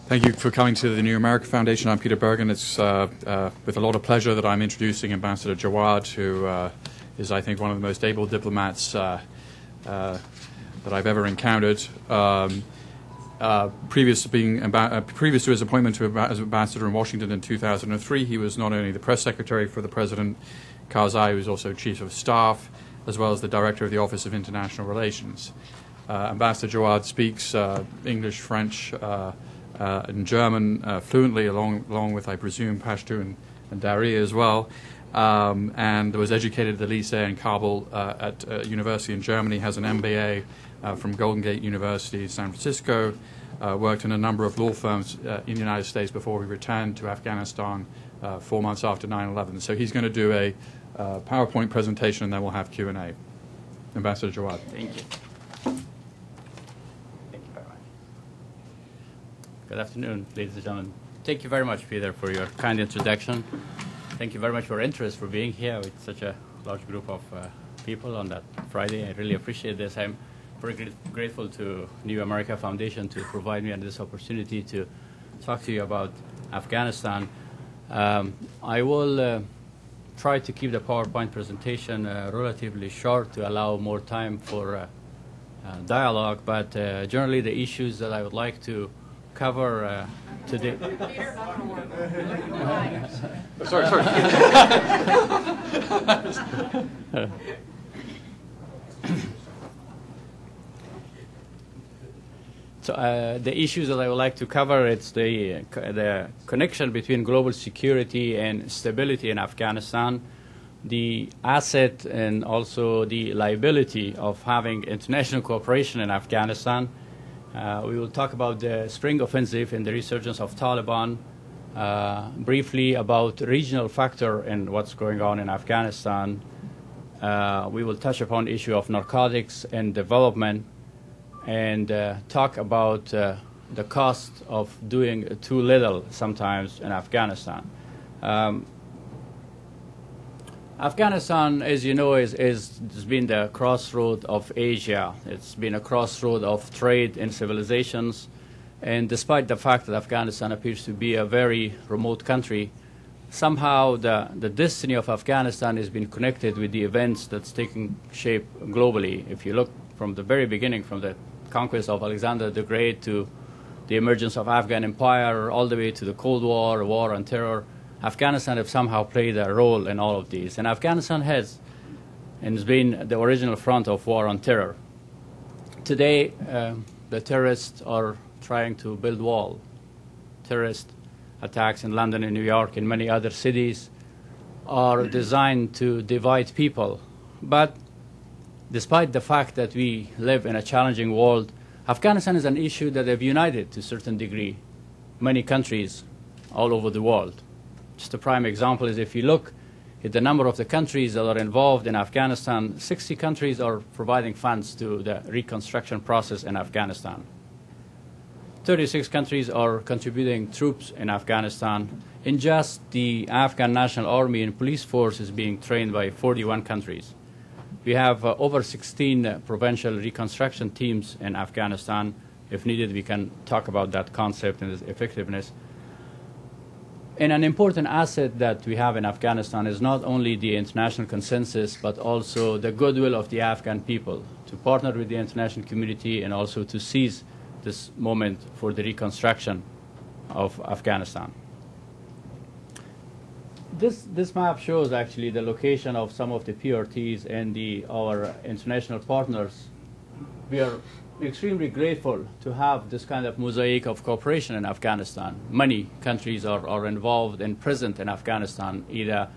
Thank you for coming to the New America Foundation. I'm Peter Bergen. It's with a lot of pleasure that I'm introducing Ambassador Jawad, who is, I think, one of the most able diplomats that I've ever encountered. Previous to his appointment as ambassador in Washington in 2003, he was not only the press secretary for the President Karzai, he was also chief of staff, as well as the director of the Office of International Relations. Ambassador Jawad speaks English, French, and German fluently, along with, I presume, Pashto and Dari as well, and was educated at the Lycée in Kabul at a university in Germany, has an MBA from Golden Gate University, San Francisco, worked in a number of law firms in the United States before he returned to Afghanistan 4 months after 9/11. So he's going to do a PowerPoint presentation, and then we'll have Q&A. Ambassador Jawad. Thank you. Good afternoon, ladies and gentlemen. Thank you very much, Peter, for your kind introduction. Thank you very much for your interest, for being here with such a large group of people on that Friday. I really appreciate this. I'm very grateful to New America Foundation to provide me this opportunity to talk to you about Afghanistan. I will try to keep the PowerPoint presentation relatively short to allow more time for dialogue, but generally the issues that I would like to cover today. Sorry. So the issues that I would like to cover, it's the connection between global security and stability in Afghanistan, the asset and also the liability of having international cooperation in Afghanistan. We will talk about the spring offensive and the resurgence of Taliban, briefly about regional factor in what's going on in Afghanistan. We will touch upon the issue of narcotics and development, and talk about the cost of doing too little sometimes in Afghanistan. Afghanistan, as you know, has been the crossroad of Asia. It's been a crossroad of trade and civilizations. And despite the fact that Afghanistan appears to be a very remote country, somehow the destiny of Afghanistan has been connected with the events that's taking shape globally. If you look from the very beginning, from the conquest of Alexander the Great to the emergence of Afghan Empire, all the way to the Cold War, war on terror, Afghanistan have somehow played a role in all of these. And Afghanistan has been the original front of war on terror. Today, the terrorists are trying to build wall. Terrorist attacks in London and New York and many other cities are designed to divide people. But despite the fact that we live in a challenging world, Afghanistan is an issue that have united to a certain degree many countries all over the world. Just a prime example is if you look at the number of the countries that are involved in Afghanistan, 60 countries are providing funds to the reconstruction process in Afghanistan. 36 countries are contributing troops in Afghanistan. In just the Afghan National Army and police force is being trained by 41 countries. We have over 16 provincial reconstruction teams in Afghanistan. If needed, we can talk about that concept and its effectiveness. And an important asset that we have in Afghanistan is not only the international consensus, but also the goodwill of the Afghan people to partner with the international community and also to seize this moment for the reconstruction of Afghanistan. This map shows actually the location of some of the PRTs and our international partners. We are extremely grateful to have this kind of mosaic of cooperation in Afghanistan. Many countries are involved and present in Afghanistan, either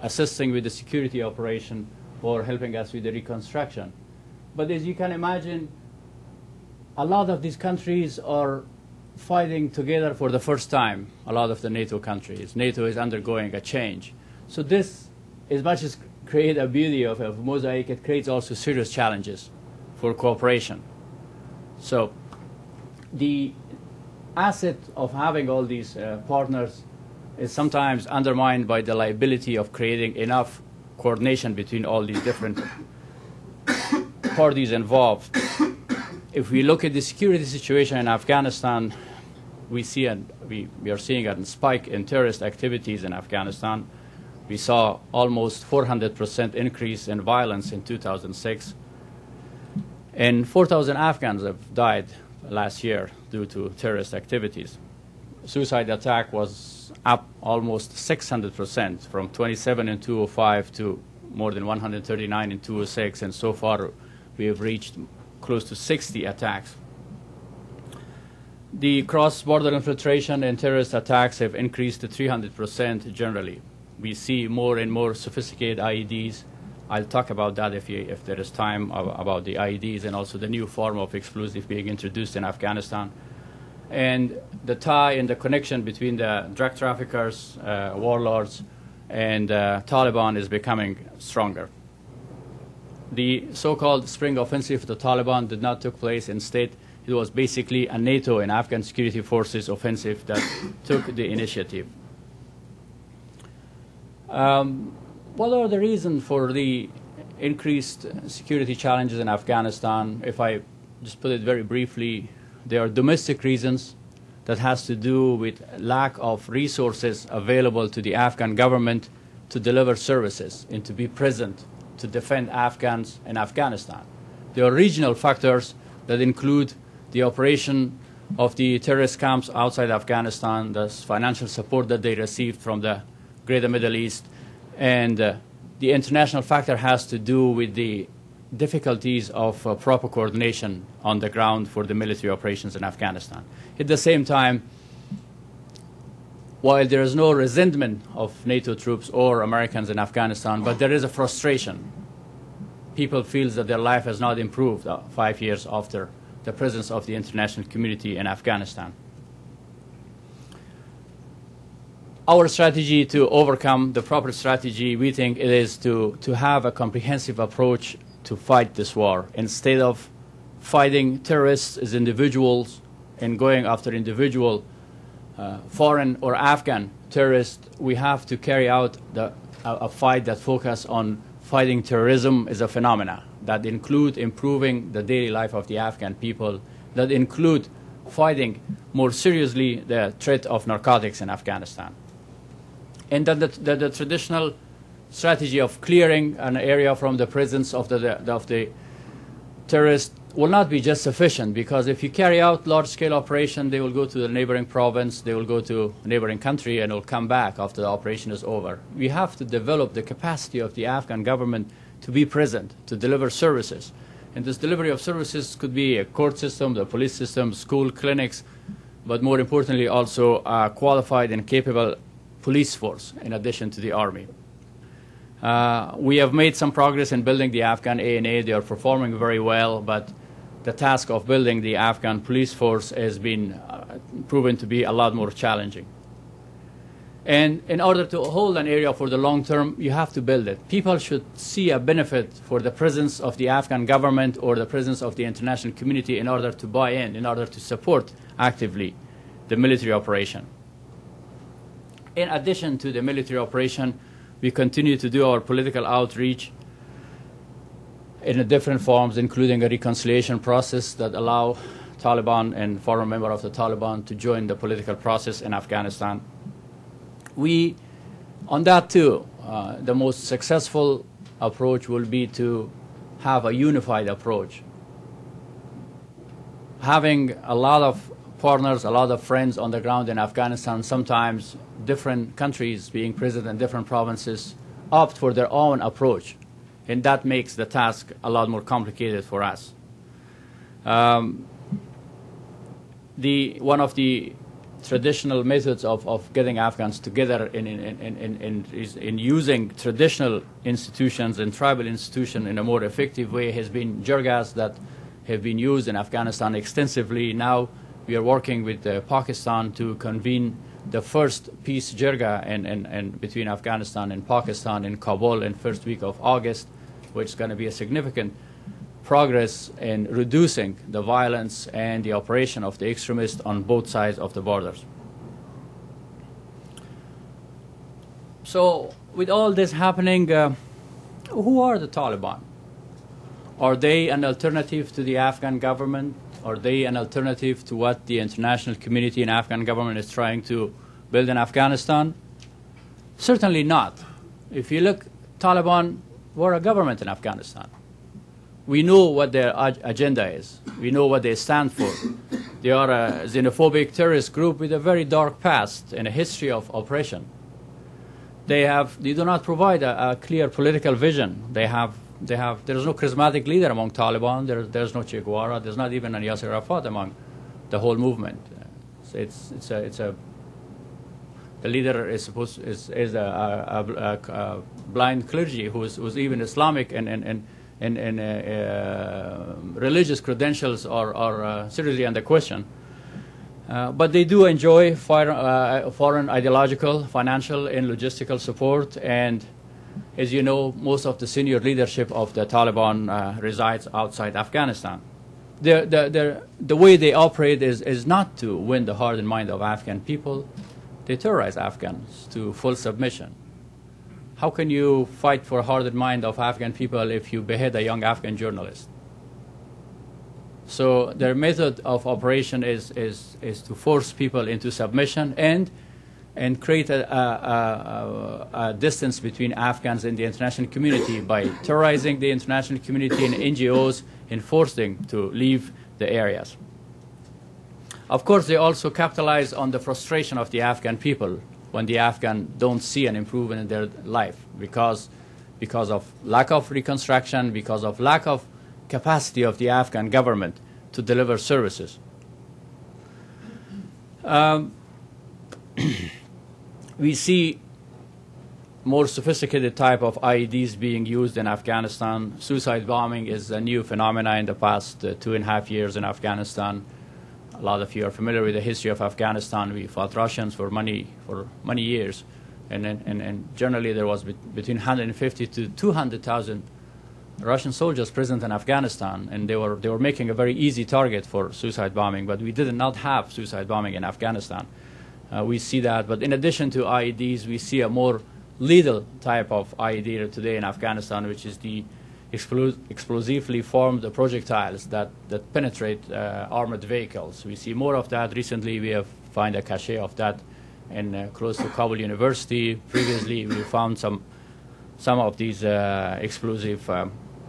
assisting with the security operation or helping us with the reconstruction. But as you can imagine, a lot of these countries are fighting together for the first time, a lot of the NATO countries. NATO is undergoing a change. So this, as much as create a beauty of a mosaic, it creates also serious challenges for cooperation. So the asset of having all these partners is sometimes undermined by the liability of creating enough coordination between all these different parties involved. If we look at the security situation in Afghanistan, we are seeing a spike in terrorist activities in Afghanistan. We saw almost 400% increase in violence in 2006. And 4,000 Afghans have died last year due to terrorist activities. Suicide attack was up almost 600%, from 27 in 2005 to more than 139 in 2006, and so far we have reached close to 60 attacks. The cross-border infiltration and terrorist attacks have increased to 300% generally. We see more and more sophisticated IEDs. I'll talk about that if there is time, about the IEDs and also the new form of explosive being introduced in Afghanistan. And the tie and the connection between the drug traffickers, warlords, and Taliban is becoming stronger. The so-called spring offensive of the Taliban did not take place. Instead, it was basically a NATO and Afghan security forces offensive that took the initiative. What are the reasons for the increased security challenges in Afghanistan? If I just put it very briefly, there are domestic reasons that has to do with lack of resources available to the Afghan government to deliver services and to be present to defend Afghans in Afghanistan. There are regional factors that include the operation of the terrorist camps outside Afghanistan, the financial support that they received from the Greater Middle East, and the international factor has to do with the difficulties of proper coordination on the ground for the military operations in Afghanistan. At the same time, while there is no resentment of NATO troops or Americans in Afghanistan, but there is a frustration. People feel that their life has not improved 5 years after the presence of the international community in Afghanistan. Our strategy to overcome the proper strategy, we think it is to have a comprehensive approach to fight this war. Instead of fighting terrorists as individuals and going after individual foreign or Afghan terrorists, we have to carry out a fight that focuses on fighting terrorism as a phenomena, that include improving the daily life of the Afghan people, that include fighting more seriously the threat of narcotics in Afghanistan. And that the traditional strategy of clearing an area from the presence of the terrorists will not be just sufficient, because if you carry out large-scale operation, they will go to the neighboring province, they will go to a neighboring country, and will come back after the operation is over. We have to develop the capacity of the Afghan government to be present, to deliver services. And this delivery of services could be a court system, the police system, school, clinics, but more importantly also a qualified and capable police force in addition to the army. We have made some progress in building the Afghan ANA. They are performing very well, but the task of building the Afghan police force has been proven to be a lot more challenging. And in order to hold an area for the long term, you have to build it. People should see a benefit for the presence of the Afghan government or the presence of the international community in order to buy in order to support actively the military operation. In addition to the military operation, we continue to do our political outreach in different forms, including a reconciliation process that allow Taliban and former members of the Taliban to join the political process in Afghanistan. On that too, the most successful approach will be to have a unified approach. Having a lot of partners, a lot of friends on the ground in Afghanistan, sometimes different countries being present in different provinces opt for their own approach, and that makes the task a lot more complicated for us. One of the traditional methods of getting Afghans together in using traditional institutions and tribal institutions in a more effective way has been jirgas that have been used in Afghanistan extensively. Now we are working with Pakistan to convene the first peace jirga between Afghanistan and Pakistan in Kabul in first week of August, which is going to be a significant progress in reducing the violence and the operation of the extremists on both sides of the borders. So with all this happening, who are the Taliban? Are they an alternative to the Afghan government? Are they an alternative to what the international community and Afghan government is trying to build in Afghanistan? Certainly not. If you look, Taliban were a government in Afghanistan. We know what their agenda is. We know what they stand for. They are a xenophobic terrorist group with a very dark past and a history of oppression. They do not provide a clear political vision. There is no charismatic leader among Taliban. There's no Che Guevara. There's not even a Yasser Arafat among the whole movement. The leader is a blind clergy who's even Islamic and religious credentials are seriously under question. But they do enjoy foreign ideological, financial, and logistical support. And as you know, most of the senior leadership of the Taliban resides outside Afghanistan. The way they operate is not to win the heart and mind of Afghan people. They terrorize Afghans to full submission. How can you fight for heart and mind of Afghan people if you behead a young Afghan journalist? So their method of operation is to force people into submission and create a distance between Afghans and the international community by terrorizing the international community and NGOs and forcing to leave the areas. Of course, they also capitalize on the frustration of the Afghan people when the Afghan don't see an improvement in their life because of lack of reconstruction, because of lack of capacity of the Afghan government to deliver services. We see more sophisticated type of IEDs being used in Afghanistan. Suicide bombing is a new phenomenon in the past 2.5 years in Afghanistan. A lot of you are familiar with the history of Afghanistan. We fought Russians for many years, and generally there was between 150 to 200,000 Russian soldiers present in Afghanistan, and they were making a very easy target for suicide bombing. But we did not have suicide bombing in Afghanistan. We see that, but in addition to IEDs, we see a more lethal type of IED today in Afghanistan, which is the explosively formed projectiles that penetrate armored vehicles. We see more of that. Recently, we have found a cache of that in close to Kabul University. Previously, we found some of these explosive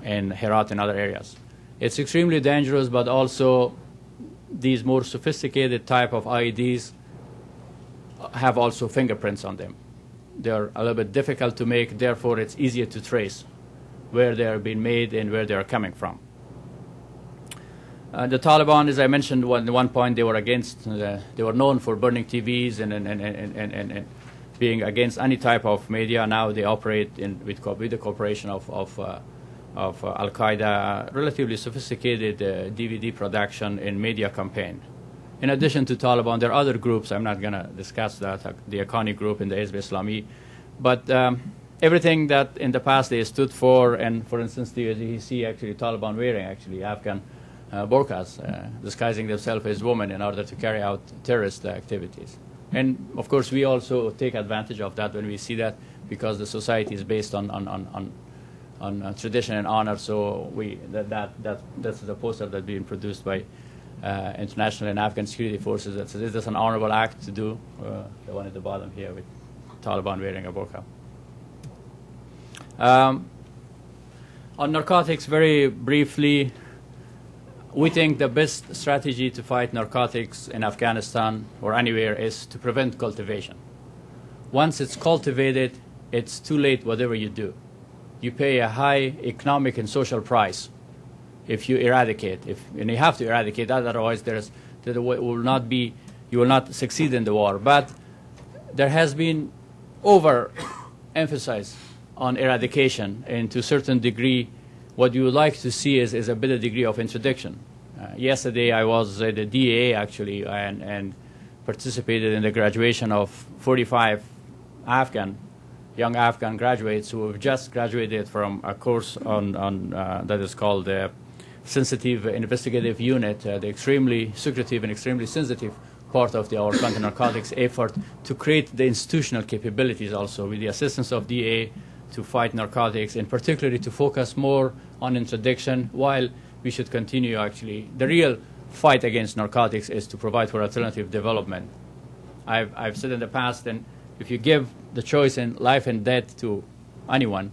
in Herat and other areas. It's extremely dangerous, but also these more sophisticated type of IEDs have also fingerprints on them. They're a little bit difficult to make, therefore it's easier to trace where they are being made and where they are coming from. The Taliban, as I mentioned at one point, they were against, they were known for burning TVs and being against any type of media. Now they operate with the cooperation of Al-Qaeda, relatively sophisticated DVD production and media campaign. In addition to Taliban, there are other groups. I'm not going to discuss that, the Haqqani group and the Hizb Islami. But everything that in the past they stood for, and for instance, you see actually Taliban wearing actually Afghan burqas, disguising themselves as women in order to carry out terrorist activities. And of course, we also take advantage of that when we see that, because the society is based on tradition and honor. So that's the poster that's being produced by international and Afghan security forces. That says, is this an honorable act to do? The one at the bottom here with Taliban wearing a burqa. On narcotics, very briefly, we think the best strategy to fight narcotics in Afghanistan or anywhere is to prevent cultivation. Once it's cultivated, it's too late whatever you do. You pay a high economic and social price if you eradicate, and you have to eradicate that, otherwise you will not succeed in the war. But there has been overemphasis on eradication, and to a certain degree, what you would like to see is a better degree of interdiction. Yesterday, I was at the DAA actually and participated in the graduation of 45 young Afghan graduates who have just graduated from a course on that is called the Sensitive Investigative Unit, the extremely secretive and extremely sensitive part of our counter-narcotics effort to create the institutional capabilities also with the assistance of DA to fight narcotics, and particularly to focus more on interdiction, while we should continue actually. The real fight against narcotics is to provide for alternative development. I've said in the past, and if you give the choice in life and death to anyone,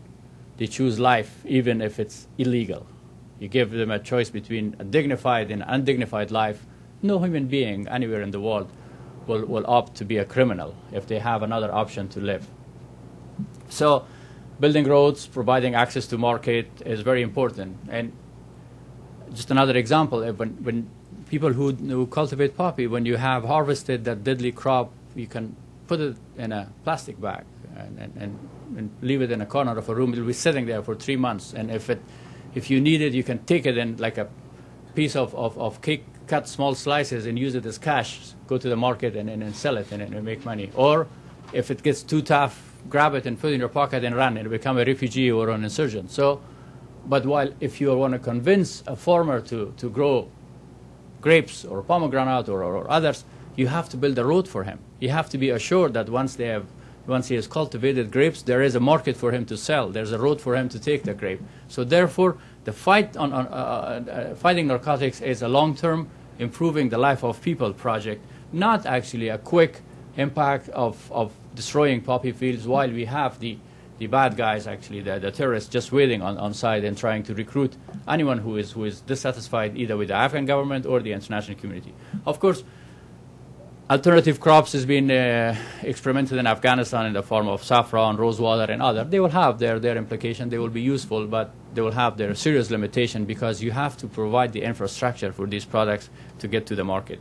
they choose life even if it's illegal. You give them a choice between a dignified and undignified life. No human being anywhere in the world will opt to be a criminal if they have another option to live. So building roads, providing access to market is very important. And just another example, when people who cultivate poppy, when you have harvested that deadly crop, you can put it in a plastic bag and leave it in a corner of a room. It will be sitting there for 3 months. And if you need it, you can take it in like a piece of cake, cut small slices and use it as cash, go to the market and sell it and make money. Or if it gets too tough, grab it and put it in your pocket and run and become a refugee or an insurgent. So, but while if you want to convince a farmer to grow grapes or pomegranate or others, you have to build a road for him. You have to be assured that once he has cultivated grapes, there is a market for him to sell. There's a road for him to take the grape. So therefore, the fight on fighting narcotics is a long-term, improving the life of people project, not actually a quick impact of destroying poppy fields while we have the bad guys, actually, the terrorists, just waiting on side and trying to recruit anyone who is dissatisfied either with the Afghan government or the international community. Of course, alternative crops has been experimented in Afghanistan in the form of saffron, rosewater, and other. They will have their implication. They will be useful, but they will have their serious limitation because you have to provide the infrastructure for these products to get to the market.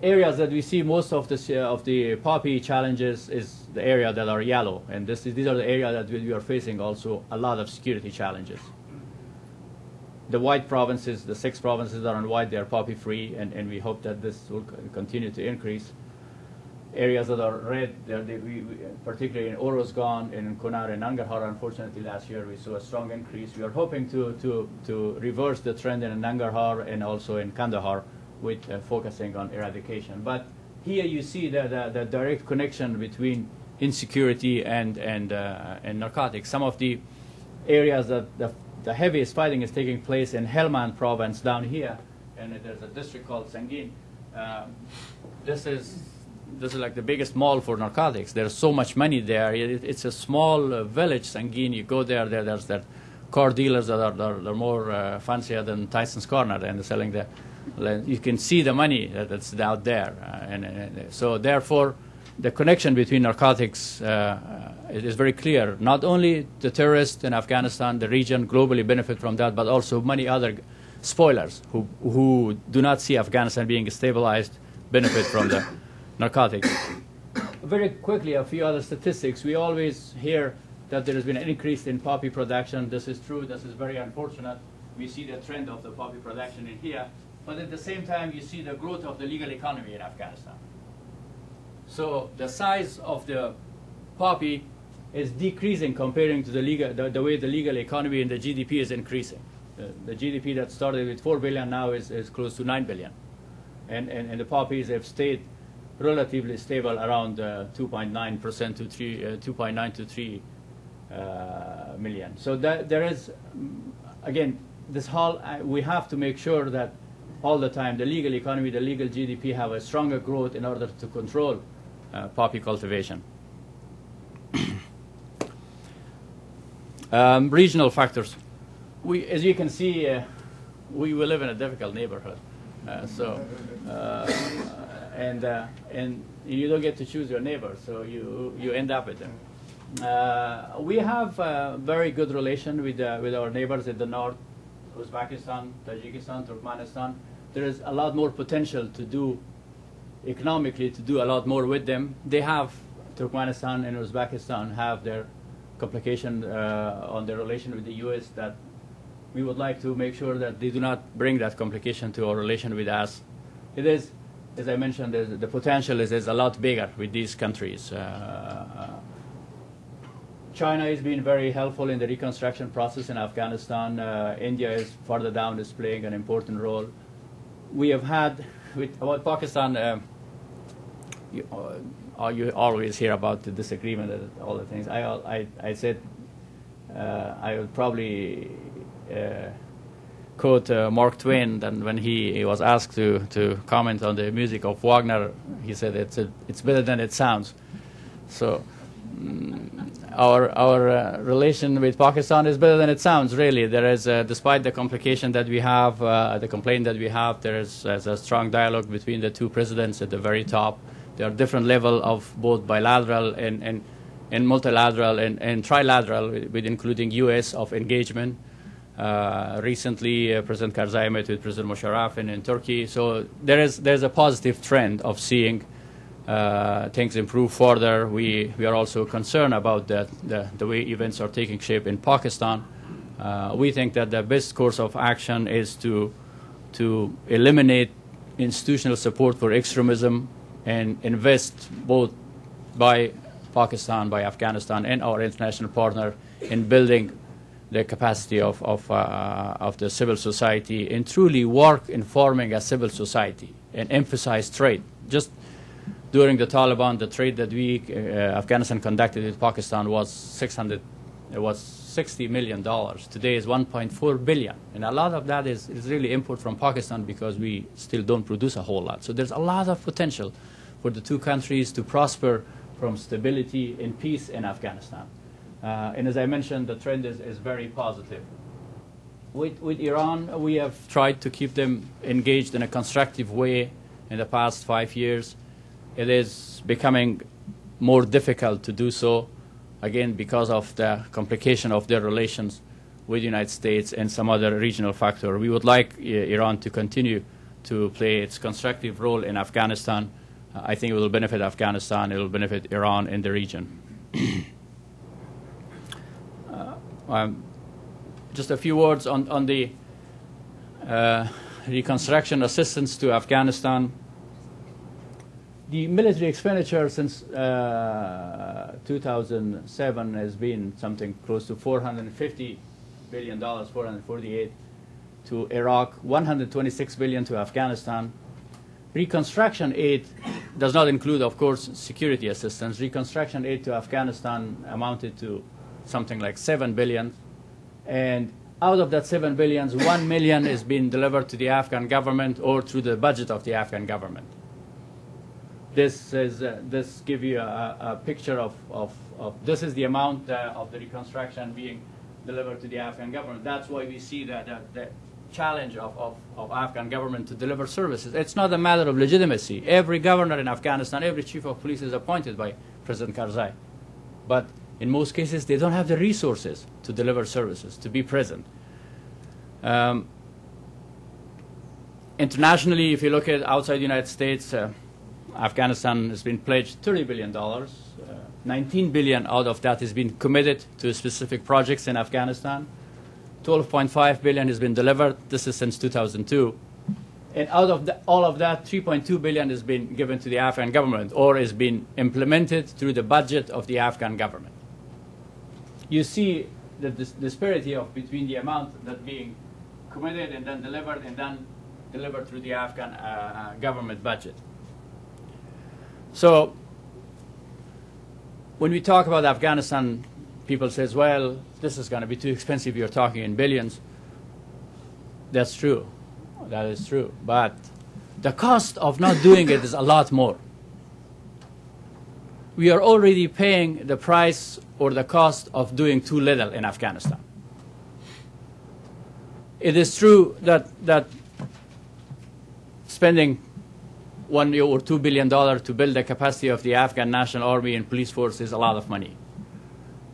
Areas that we see most of the poppy challenges is the area that are yellow, and these are the areas that we are facing also a lot of security challenges. The white provinces, the 6 provinces that are on white, they are poppy free, and we hope that this will continue to increase. Areas that are red, particularly in Oruzgan, in Kunar, and Nangarhar, unfortunately last year we saw a strong increase. We are hoping to reverse the trend in Nangarhar and also in Kandahar with focusing on eradication. But here you see the direct connection between insecurity and narcotics. Some of the areas that the heaviest fighting is taking place in Helmand province down here, and there's a district called Sangin. This is like the biggest mall for narcotics. There's so much money there. It's a small village, Sangin. You go there, there's that car dealers that are more fancier than Tyson's Corner, and they're selling the. You can see the money that's out there, and so therefore the connection between narcotics is very clear. Not only the terrorists in Afghanistan, the region globally benefit from that, but also many other spoilers who do not see Afghanistan being stabilized benefit from the narcotics. Very quickly, a few other statistics. We always hear that there has been an increase in poppy production. This is true. This is very unfortunate. We see the trend of the poppy production in here. But at the same time, you see the growth of the legal economy in Afghanistan. So the size of the poppy is decreasing comparing to the way the legal economy and the GDP is increasing. The GDP that started with 4 billion now is close to 9 billion. And the poppies have stayed relatively stable around 2.9% to 2.9 to 3 million. So there is, again, this whole, we have to make sure that all the time the legal economy, the legal GDP have a stronger growth in order to control poppy cultivation. Regional factors. As you can see, we live in a difficult neighborhood. And you don't get to choose your neighbor, so you end up with them. We have a very good relation with our neighbors in the north, Uzbekistan, Tajikistan, Turkmenistan. There is a lot more potential to do economically, to do a lot more with them. They have, Turkmenistan and Uzbekistan have their complication on their relation with the US that we would like to make sure that they do not bring that complication to our relation with us. It is, as I mentioned, the potential is a lot bigger with these countries. China has been very helpful in the reconstruction process in Afghanistan. India is further down, is playing an important role. We have had, about Pakistan, you always hear about the disagreement and all the things. I said I would probably quote Mark Twain, and when he was asked to comment on the music of Wagner, he said it's better than it sounds. So our relation with Pakistan is better than it sounds, really. There is, despite the complication that we have, the complaint that we have, there is a strong dialogue between the two presidents at the very top. There are different levels of both bilateral and multilateral and trilateral, with including U.S. of engagement. Recently, President Karzai met with President Musharraf in Turkey. So there's a positive trend of seeing things improve further. We are also concerned about the way events are taking shape in Pakistan. We think that the best course of action is to eliminate institutional support for extremism and invest both by Pakistan, by Afghanistan, and our international partner in building the capacity of the civil society and truly work in forming a civil society and emphasize trade. Just during the Taliban, the trade that Afghanistan conducted with Pakistan was $60 million. Today is $1.4 billion. And a lot of that is really import from Pakistan because we still don't produce a whole lot. So there's a lot of potential for the two countries to prosper from stability and peace in Afghanistan. And as I mentioned, the trend is very positive. With Iran, we have tried to keep them engaged in a constructive way in the past 5 years. It is becoming more difficult to do so, again, because of the complication of their relations with the United States and some other regional factor. We would like Iran to continue to play its constructive role in Afghanistan. I think it will benefit Afghanistan, it will benefit Iran in the region. Just a few words on the reconstruction assistance to Afghanistan. The military expenditure since 2007 has been something close to $450 billion, 448 to Iraq, $126 billion to Afghanistan. Reconstruction aid does not include, of course, security assistance. Reconstruction aid to Afghanistan amounted to something like $7 billion. And out of that $7 billion, $1 million is being delivered to the Afghan government or through the budget of the Afghan government. This gives you a picture of this is the amount of the reconstruction being delivered to the Afghan government. That's why we see the challenge of Afghan government to deliver services. It's not a matter of legitimacy. Every governor in Afghanistan, every chief of police is appointed by President Karzai. But in most cases, they don't have the resources to deliver services, to be present. Internationally, if you look at outside the United States, Afghanistan has been pledged $30 billion. $19 billion out of that has been committed to specific projects in Afghanistan. $12.5 billion has been delivered. This is since 2002. And out of all of that, $3.2 billion has been given to the Afghan government or has been implemented through the budget of the Afghan government. You see the disparity between the amount that being committed and then delivered through the Afghan government budget. So when we talk about Afghanistan, people say, well, this is going to be too expensive. You're talking in billions. That's true. That is true. But the cost of not doing it is a lot more. We are already paying the price or the cost of doing too little in Afghanistan. It is true that spending $1 or $2 billion to build the capacity of the Afghan National Army and police force is a lot of money.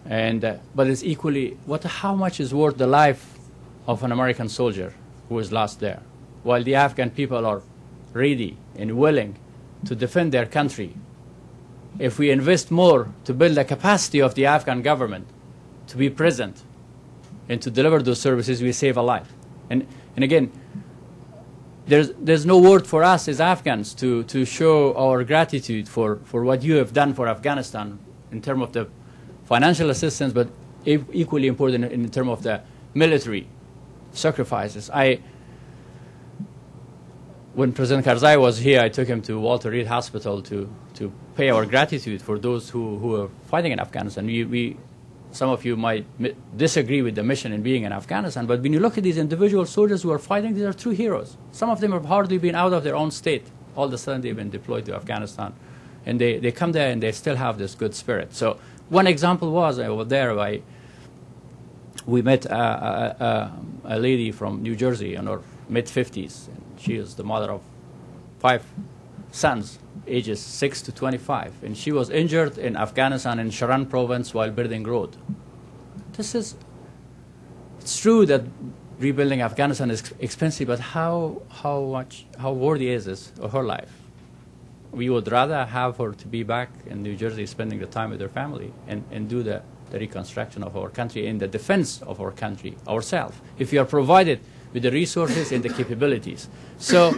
And but it's equally, how much is worth the life of an American soldier who is lost there, while the Afghan people are ready and willing to defend their country? If we invest more to build the capacity of the Afghan government to be present and to deliver those services, we save a life. And again, there's no word for us as Afghans to show our gratitude for what you have done for Afghanistan in terms of the financial assistance, but equally important in terms of the military sacrifices. When President Karzai was here, I took him to Walter Reed Hospital to pay our gratitude for those who are fighting in Afghanistan. We some of you might disagree with the mission in being in Afghanistan, but when you look at these individual soldiers who are fighting, these are true heroes. Some of them have hardly been out of their own state. All of a sudden, they've been deployed to Afghanistan. And they come there, and they still have this good spirit. So one example was, over there, we met a lady from New Jersey in her mid-50s. She is the mother of 5 sons, ages 6 to 25. And she was injured in Afghanistan in Sharan province while building road. It's true that rebuilding Afghanistan is expensive, but how worthy is this of her life? We would rather have her to be back in New Jersey spending the time with her family and do the reconstruction of our country and the defense of our country ourselves, if we are provided with the resources and the capabilities. So,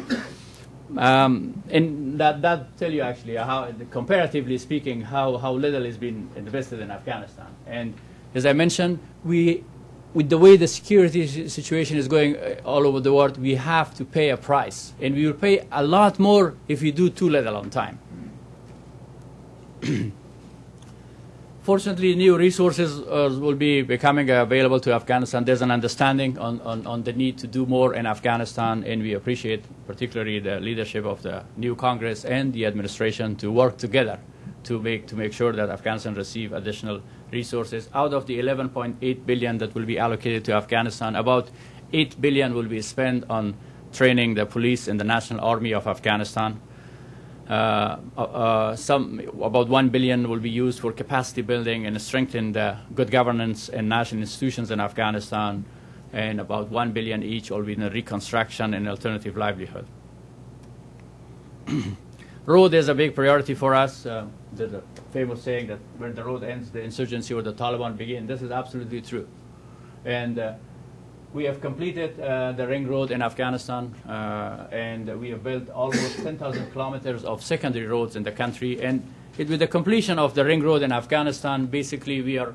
and that tell you actually how, comparatively speaking, how little is being invested in Afghanistan. And as I mentioned, with the way the security situation is going all over the world, we have to pay a price. And we will pay a lot more if we do too little on time. Fortunately, new resources will be becoming available to Afghanistan. There's an understanding on the need to do more in Afghanistan, and we appreciate particularly the leadership of the new Congress and the administration to work together to make sure that Afghanistan receive additional resources. Out of the 11.8 billion that will be allocated to Afghanistan, about 8 billion will be spent on training the police and the National Army of Afghanistan. About 1 billion will be used for capacity building and strengthen the good governance and national institutions in Afghanistan, and about 1 billion each will be in reconstruction and alternative livelihood. Road is a big priority for us. There's a famous saying that where the road ends, the insurgency or the Taliban begin. This is absolutely true. And we have completed the ring road in Afghanistan, and we have built almost 10,000 kilometers of secondary roads in the country. And with the completion of the ring road in Afghanistan, basically we are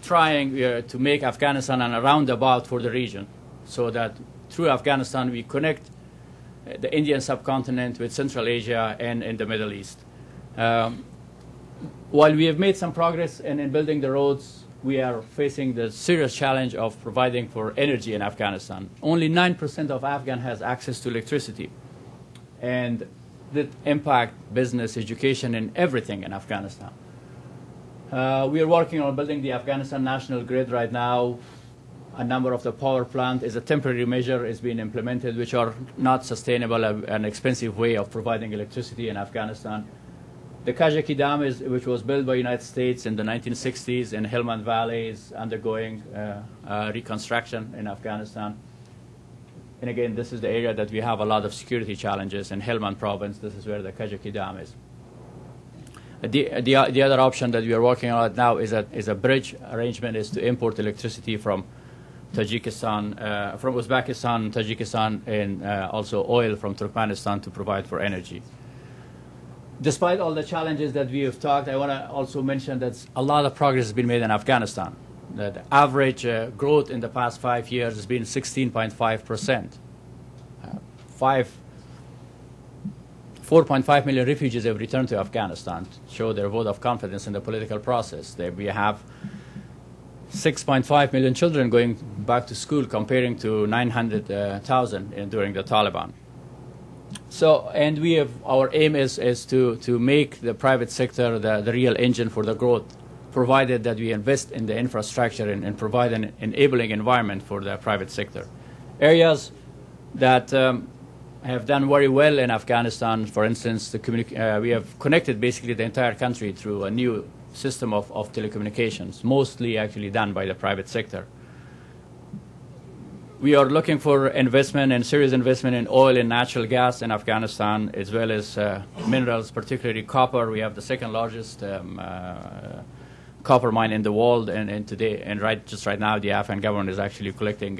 trying to make Afghanistan an roundabout for the region, so that through Afghanistan we connect the Indian subcontinent with Central Asia and in the Middle East. While we have made some progress in building the roads, we are facing the serious challenge of providing for energy in Afghanistan. Only 9% of Afghan has access to electricity, and that impact business, education, and everything in Afghanistan. We are working on building the Afghanistan national grid right now. A number of the power plant is a temporary measure is being implemented, which are not sustainable, an expensive way of providing electricity in Afghanistan. The Kajaki Dam, which was built by the United States in the 1960s in Helmand Valley, is undergoing reconstruction in Afghanistan. And again, this is the area that we have a lot of security challenges in Helmand province. This is where the Kajaki Dam is. The other option that we are working on right now is a bridge arrangement, is to import electricity from Tajikistan, from Uzbekistan, Tajikistan, and also oil from Turkmenistan to provide for energy. Despite all the challenges that we have talked, I want to also mention that a lot of progress has been made in Afghanistan. The average growth in the past 5 years has been 16.5%. 4.5 million refugees have returned to Afghanistan to show their vote of confidence in the political process. We have 6.5 million children going back to school, comparing to 900,000 during the Taliban. So, and we have, our aim is to make the private sector the real engine for the growth, provided that we invest in the infrastructure and provide an enabling environment for the private sector. Areas that have done very well in Afghanistan, for instance, we have connected basically the entire country through a new system of telecommunications, mostly actually done by the private sector. We are looking for investment and serious investment in oil and natural gas in Afghanistan, as well as minerals, particularly copper. We have the second largest copper mine in the world, and today, and just right now, the Afghan government is actually collecting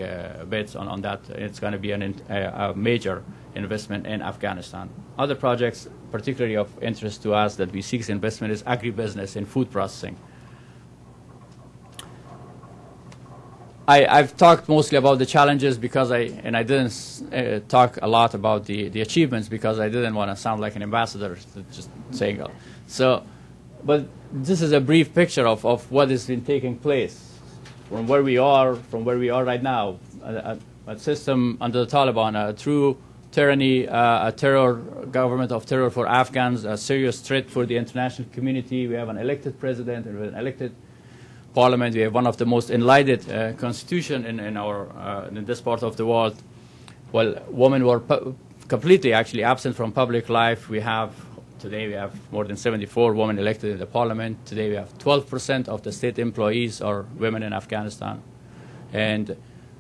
bids on that. It's going to be a major investment in Afghanistan. Other projects, particularly of interest to us that we seek investment, is agribusiness and food processing. I've talked mostly about the challenges because I didn't talk a lot about the achievements because I didn't want to sound like an ambassador, just saying. So but this is a brief picture of what has been taking place from where we are right now. A system under the Taliban, a true tyranny, a terror government of terror for Afghans, a serious threat for the international community. We have an elected president and an elected parliament. We have one of the most enlightened constitution in this part of the world. Well, women were completely actually absent from public life. Today we have more than 74 women elected in the parliament. Today we have 12% of the state employees are women in Afghanistan, and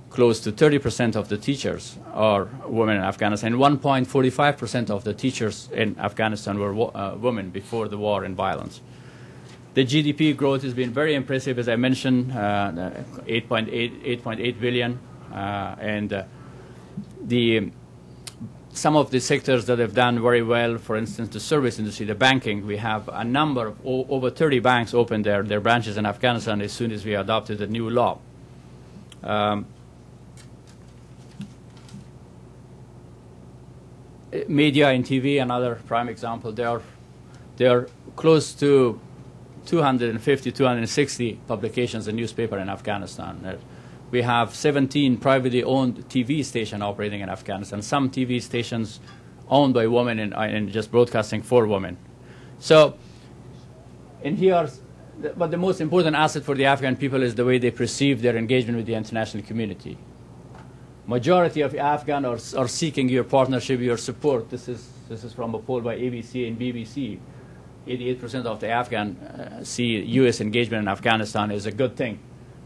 close to 30% of the teachers are women in Afghanistan. 1.45% of the teachers in Afghanistan were women before the war and violence. The GDP growth has been very impressive, as I mentioned, 8.8 billion, and some of the sectors that have done very well, for instance, the service industry, the banking, we have a number of over 30 banks opened their branches in Afghanistan as soon as we adopted the new law. Media and TV, another prime example, they are close to 250, 260 publications and newspaper in Afghanistan. We have 17 privately owned TV stations operating in Afghanistan, some TV stations owned by women and just broadcasting for women. So, but the most important asset for the Afghan people is the way they perceive their engagement with the international community. Majority of Afghans are seeking your partnership, your support. This is from a poll by ABC and BBC. 88% of the Afghan see U.S. engagement in Afghanistan as a good thing.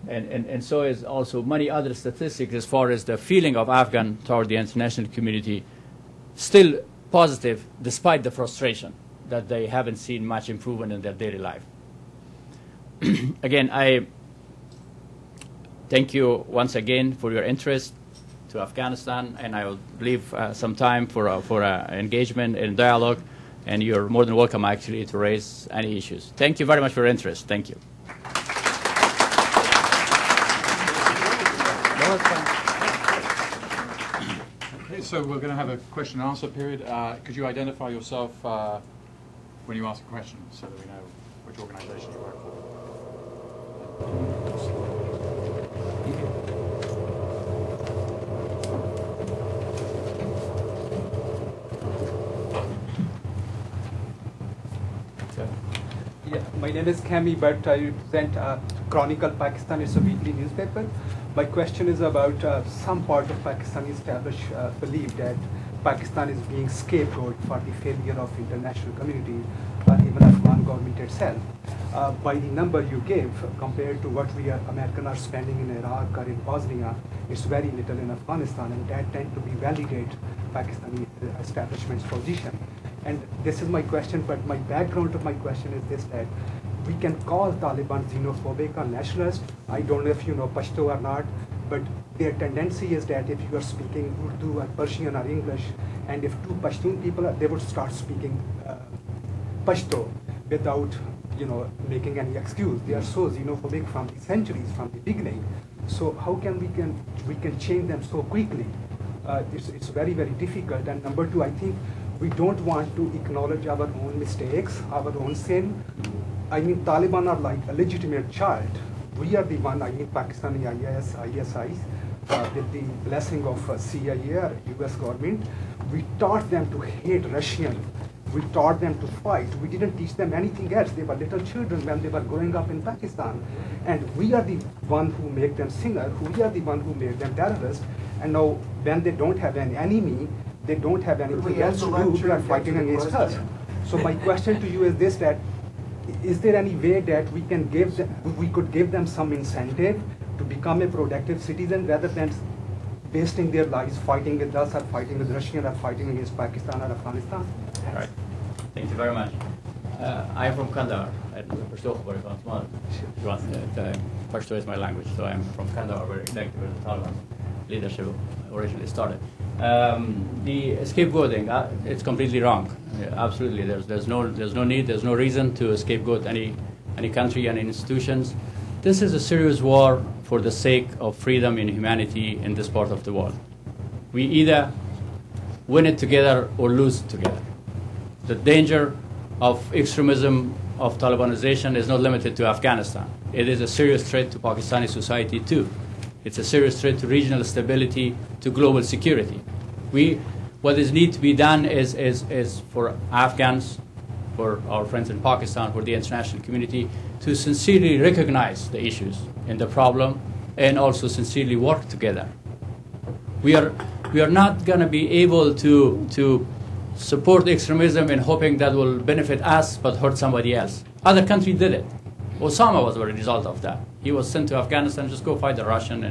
And so is also many other statistics as far as the feeling of Afghan toward the international community, still positive despite the frustration that they haven't seen much improvement in their daily life. Again, I thank you once again for your interest to Afghanistan, and I will leave some time for engagement and dialogue, and you're more than welcome actually to raise any issues. Thank you very much for your interest. Thank you. Okay, so we're going to have a question and answer period. Could you identify yourself when you ask a question so that we know which organization you work for? Yeah, my name is Kami, but I represent Chronicle Pakistan. It's a weekly newspaper. My question is about some part of Pakistani established believe that Pakistan is being scapegoat for the failure of international community or even Afghan government itself. By the number you gave, compared to what Americans are spending in Iraq or in Bosnia, it's very little in Afghanistan, and that tends to be validate Pakistani establishment's position. And this is my question, but my background of my question is this, that we can call Taliban xenophobic or nationalist. I don't know if you know Pashto or not, but their tendency is that if you are speaking Urdu or Persian or English, and if two Pashtun people, they would start speaking Pashto without, making any excuse. They are so xenophobic from the centuries, from the beginning. So how can we can change them so quickly? It's very, very difficult. And number two, I think we don't want to acknowledge our own mistakes, our own sin. I mean, Taliban are like a legitimate child. We are the one, Pakistani ISIs, with the blessing of CIA or US government. We taught them to hate Russian. We taught them to fight. We didn't teach them anything else. They were little children when they were growing up in Pakistan. And we are the one who make them sinners. We are the one who made them terrorists. And now, when they don't have an enemy, they don't have anything else to do, they are fighting against us. So my question to you is this, that is there any way that we could give them some incentive to become a productive citizen rather than wasting their lives fighting with us or fighting with Russia or fighting against Pakistan or Afghanistan? All right. Thank you very much. I am from Kandahar. Pashto is my language, so I'm from Kandahar, where exactly where the Taliban leadership originally started. The scapegoating, it's completely wrong. Absolutely, there's no need, there's no reason to scapegoat any country and institutions. This is a serious war for the sake of freedom and humanity in this part of the world. We either win it together or lose it together. The danger of extremism of Talibanization is not limited to Afghanistan. It is a serious threat to Pakistani society too. It's a serious threat to regional stability, to global security. What is need to be done is for Afghans, for our friends in Pakistan, for the international community, to sincerely recognize the issues and the problem, and also sincerely work together. We are not going to be able to support extremism and hoping that will benefit us but hurt somebody else. Other countries did it. Osama was a result of that. He was sent to Afghanistan, just go fight the Russian,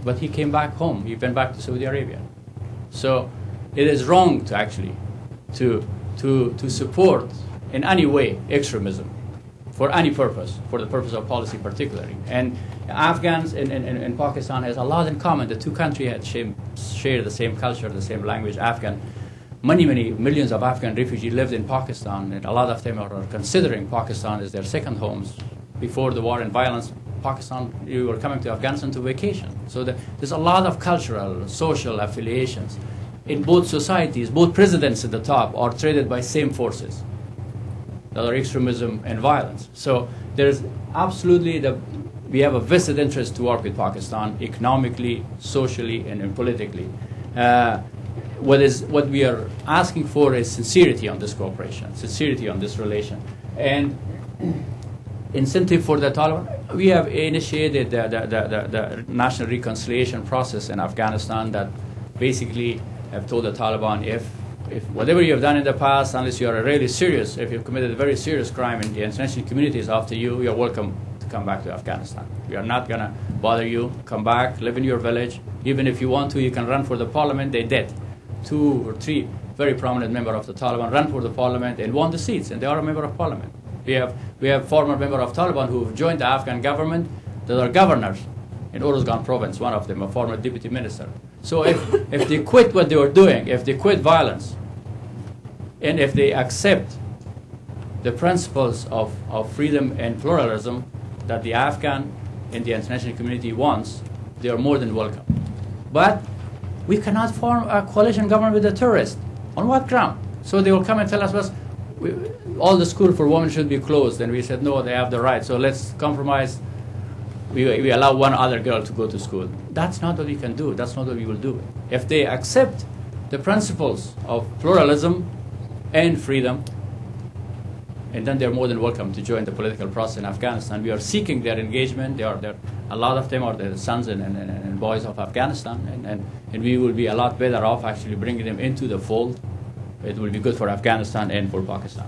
but he came back home. He went back to Saudi Arabia. So it is wrong to actually to support in any way extremism for any purpose, for the purpose of policy particularly. And Afghans in Pakistan has a lot in common. The two countries share the same culture, the same language. Many millions of Afghan refugees lived in Pakistan, and a lot of them are considering Pakistan as their second homes. Before the war and violence, Pakistan, you were coming to Afghanistan to vacation. So there's a lot of cultural, social affiliations in both societies. Both presidents at the top are traded by same forces, that are extremism and violence. So there's absolutely we have a vested interest to work with Pakistan economically, socially, and politically. What we are asking for is sincerity on this cooperation, sincerity on this relation, and incentive for the Taliban. We have initiated the national reconciliation process in Afghanistan that basically have told the Taliban, if whatever you have done in the past, unless you are really serious, if you've committed a very serious crime and the international community is after you, you are welcome to come back to Afghanistan. We are not going to bother you. Come back, live in your village. Even if you want to, you can run for the parliament. They did. 2 or 3 very prominent members of the Taliban ran for the parliament and won the seats, and they are a member of parliament. We have former members of Taliban who have joined the Afghan government that are governors in Uruzgan province, one of them, a former deputy minister. So if they quit what they were doing, if they quit violence, and if they accept the principles of freedom and pluralism that the Afghan and the international community wants, they are more than welcome. But we cannot form a coalition government with the terrorists. On what ground? So they will come and tell us, well, all the school for women should be closed. And we said, no, they have the right. So let's compromise. We allow one other girl to go to school. That's not what we can do. That's not what we will do. If they accept the principles of pluralism and freedom, and then they're more than welcome to join the political process in Afghanistan. We are seeking their engagement. A lot of them are the sons and boys of Afghanistan, and we will be a lot better off actually bringing them into the fold. It will be good for Afghanistan and for Pakistan.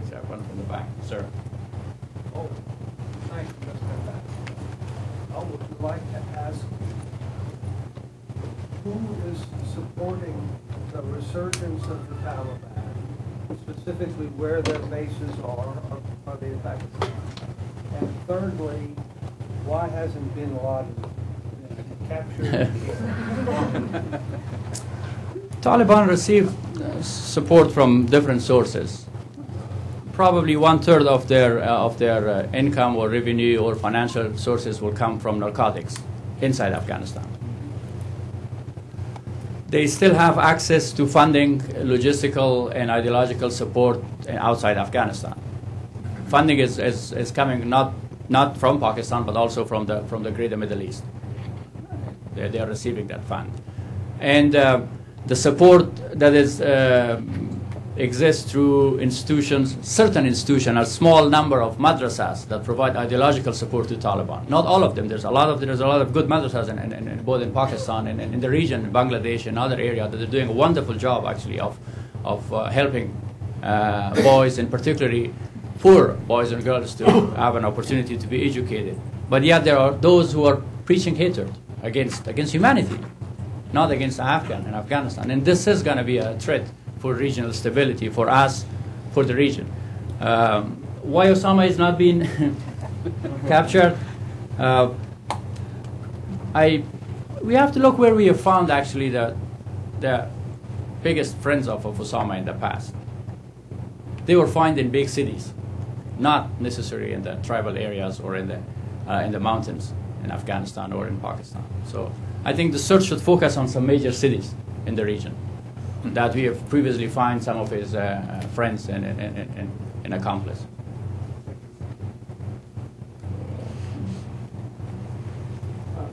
Is there one from the back, sir? Oh, thank you, Mr. Bass. I would like to ask, who is supporting the resurgence of the Taliban, specifically where their bases are they in Pakistan? And thirdly, why hasn't bin Laden been captured? Taliban received support from different sources. Probably 1/3 of their income or revenue or financial sources will come from narcotics inside Afghanistan. They still have access to funding, logistical and ideological support outside Afghanistan. Funding is coming not from Pakistan but also from the greater Middle East. They are receiving that fund, and the support that exists through institutions, certain institutions, a small number of madrasas that provide ideological support to Taliban. Not all of them. There's a lot of good madrasas in both in Pakistan and in the region, in Bangladesh and other areas that are doing a wonderful job actually of helping boys, and particularly poor boys and girls, to have an opportunity to be educated. But yet there are those who are preaching hatred against humanity, not against Afghan and Afghanistan. And this is going to be a threat for regional stability, for us, for the region. Why Osama is not being captured? We have to look where we have found actually the biggest friends of Osama in the past. They were found in big cities, not necessarily in the tribal areas or in the mountains in Afghanistan or in Pakistan. So I think the search should focus on some major cities in the region. that we have previously fined some of his friends and accomplices.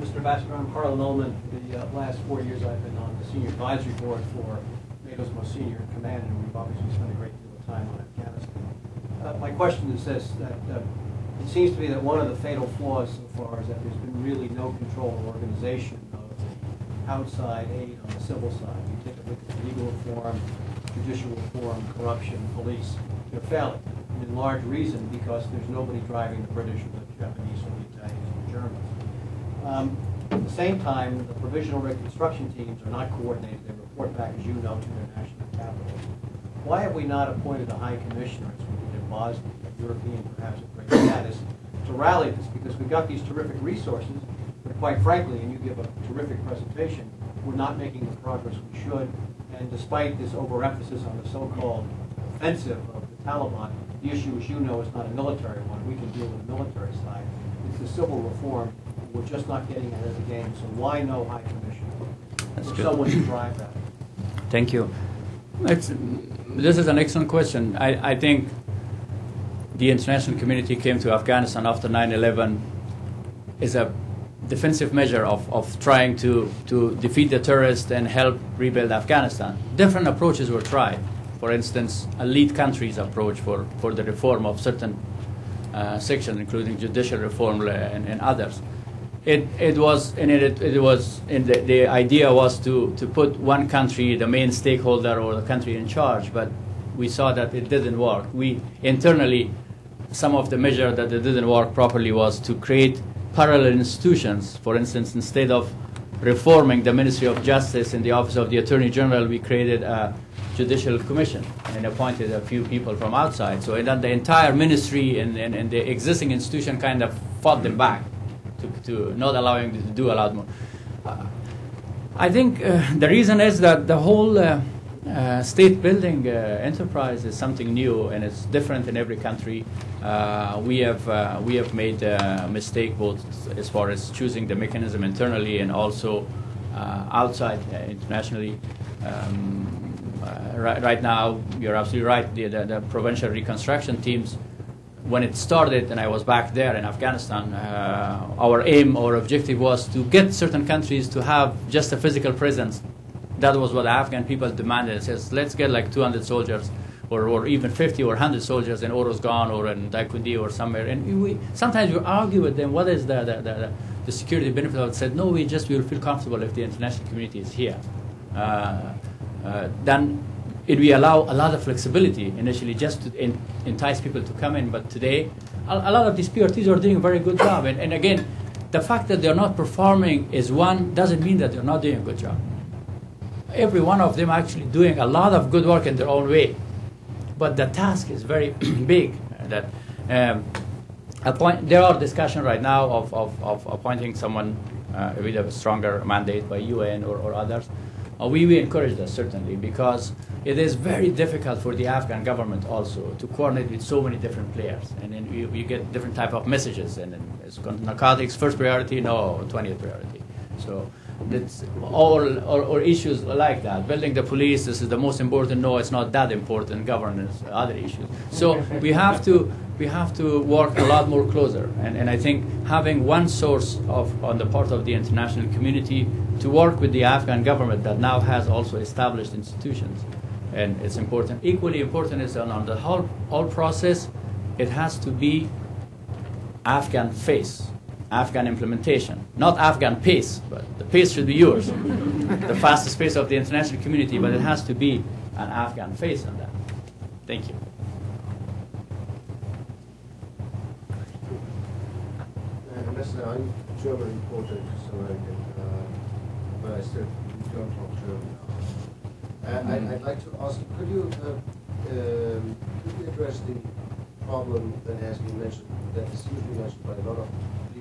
Mr. Ambassador, I'm Harlan Ullman. The last 4 years I've been on the Senior Advisory Board for NATO's most senior command, and we've obviously spent a great deal of time on Afghanistan. My question is this, that it seems to me that one of the fatal flaws so far is that there's been really no control or organization of the outside aid on the civil side. You take a look at legal reform, judicial reform, corruption, police, they're failing. And in large reason because there's nobody driving the British or the Japanese or the Italians or the Germans. At the same time, the provisional reconstruction teams are not coordinated. They report back, as you know, to their national capitals. Why have we not appointed a high commissioner, as we did in Bosnia, a European, perhaps of great status, to rally this? Because we've got these terrific resources, but quite frankly, and you give a terrific presentation, we're not making the progress we should. And despite this overemphasis on the so-called offensive of the Taliban, the issue, as you know, is not a military one. We can deal with the military side. It's the civil reform. We're just not getting ahead of the game. So why no high commissioner? That's or good. Someone to drive that. Thank you. This is an excellent question. I think the international community came to Afghanistan after 9/11 is a defensive measure of trying to defeat the terrorists and help rebuild Afghanistan. Different approaches were tried. For instance, a lead countries approach for the reform of certain sections, including judicial reform and others. The idea was to put one country, the main stakeholder or the country in charge, but we saw that it didn't work. We internally, some of the measure that it didn't work properly was to create parallel institutions. For instance, instead of reforming the Ministry of Justice and the Office of the Attorney General, we created a judicial commission and appointed a few people from outside. So then the entire ministry and the existing institution kind of fought them back to not allowing them to do a lot more. I think the reason is that the whole state building enterprise is something new and it's different in every country. We have made a mistake both as far as choosing the mechanism internally and also outside internationally. Right now, you're absolutely right. The provincial reconstruction teams, when it started, and I was back there in Afghanistan, our aim or objective was to get certain countries to have just a physical presence. That was what the Afghan people demanded. It says, let's get like 200 soldiers or even 50 or 100 soldiers in Oruzgan or in Daikundi or somewhere. And sometimes we argue with them, what is the security benefit of it? Said, no, we will feel comfortable if the international community is here. Then we allow a lot of flexibility initially just to entice people to come in. But today, a lot of these PRTs are doing a very good job. And again, the fact that they're not performing is one doesn't mean that they're not doing a good job. Every one of them actually doing a lot of good work in their own way. But the task is very big. There are discussions right now of appointing someone with a stronger mandate by UN or others. We encourage that certainly because it is very difficult for the Afghan government also to coordinate with so many different players, and then you get different type of messages. And then it's narcotics first priority, no 20th priority. So it's all issues like that. Building the police, this is the most important. No, it's not that important. Governance, other issues. So we have to work a lot more closer. And I think having one source on the part of the international community to work with the Afghan government that now has also established institutions, and it's important. Equally important is on the whole process, it has to be Afghan face. Afghan implementation, not Afghan pace, but the pace should be yours, the fastest pace of the international community, but it has to be an Afghan face on that. Thank you. Listen, I'm German reporter, just American, but I still don't talk German. I'd like to ask, could you address the problem that has been mentioned, that is usually mentioned by a lot of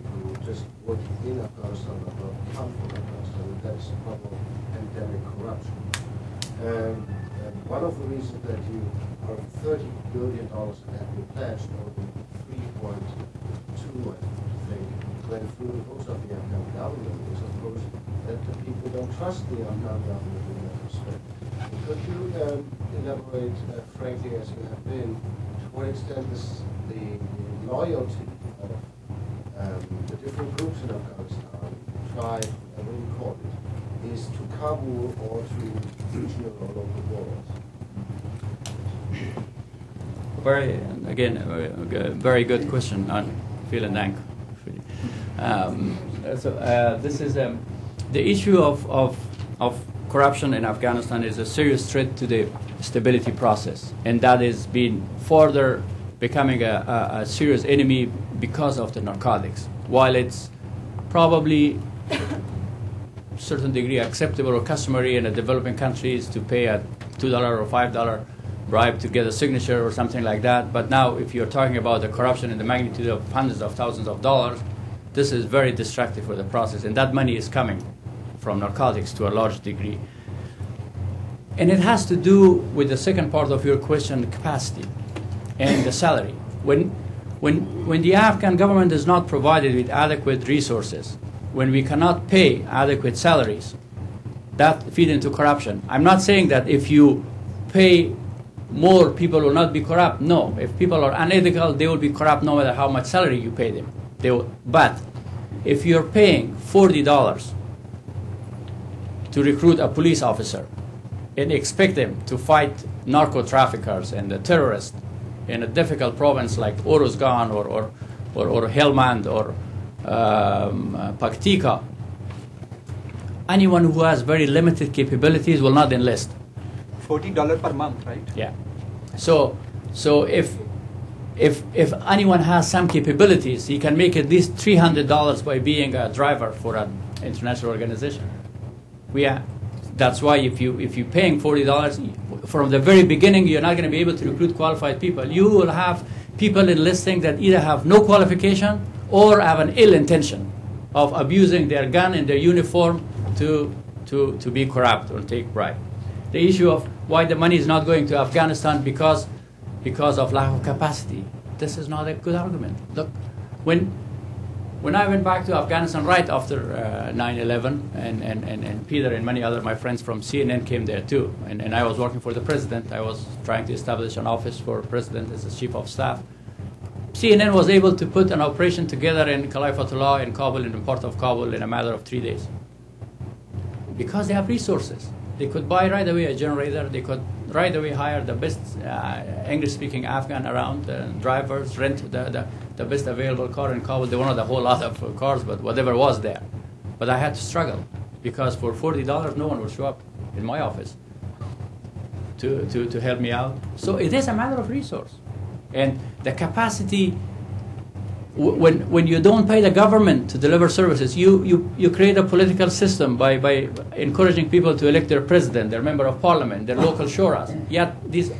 who just working in Afghanistan but not come from Afghanistan, and that is the problem of endemic corruption. One of the reasons that you are $30 billion that have been pledged, or 3.2, I think, went through the books of the Afghan government is, of course, that the people don't trust the Afghan government in that respect. Could you elaborate, frankly, as you have been, to what extent the loyalty of the different groups in Afghanistan, tribe, whatever you call it, is to Kabul or to regional or local borders? Very good question. Vielen Dank. This is the issue of corruption in Afghanistan is a serious threat to the stability process, and that is being further becoming a serious enemy because of the narcotics. While it's probably certain degree acceptable or customary in a developing countries to pay a $2 or $5 bribe to get a signature or something like that, but now if you're talking about the corruption in the magnitude of hundreds of thousands of dollars, this is very destructive for the process, and that money is coming from narcotics to a large degree. And it has to do with the second part of your question, the capacity and the salary. When the Afghan government is not provided with adequate resources, when we cannot pay adequate salaries, that feeds into corruption. I'm not saying that if you pay more, people will not be corrupt. No, if people are unethical, they will be corrupt no matter how much salary you pay them. But if you're paying $40 to recruit a police officer and expect them to fight narco traffickers and the terrorists in a difficult province like Oruzgan or Helmand or Paktika, anyone who has very limited capabilities will not enlist. $40 per month, right? Yeah. So if anyone has some capabilities, he can make at least $300 by being a driver for an international organization. That's why if you're paying $40 from the very beginning, you're not going to be able to recruit qualified people. You will have people enlisting that either have no qualification or have an ill intention of abusing their gun and their uniform to be corrupt or take bribe. The issue of why the money is not going to Afghanistan because of lack of capacity. This is not a good argument. Look, when I went back to Afghanistan right after 9/11, and Peter and many other my friends from CNN came there too, and I was working for the president. I was trying to establish an office for president as a chief of staff. CNN was able to put an operation together in Khalifatullah in Kabul, in the port of Kabul, in a matter of 3 days. Because they have resources. They could buy right away a generator. They could right away hire the best English-speaking Afghan around, drivers, rent the best available car in Kabul. They wanted a whole lot of cars, but whatever was there. But I had to struggle because for $40, no one would show up in my office to help me out. So it is a matter of resource. And the capacity, when you don't pay the government to deliver services, you create a political system by encouraging people to elect their president, their member of parliament, their local shuras. Yet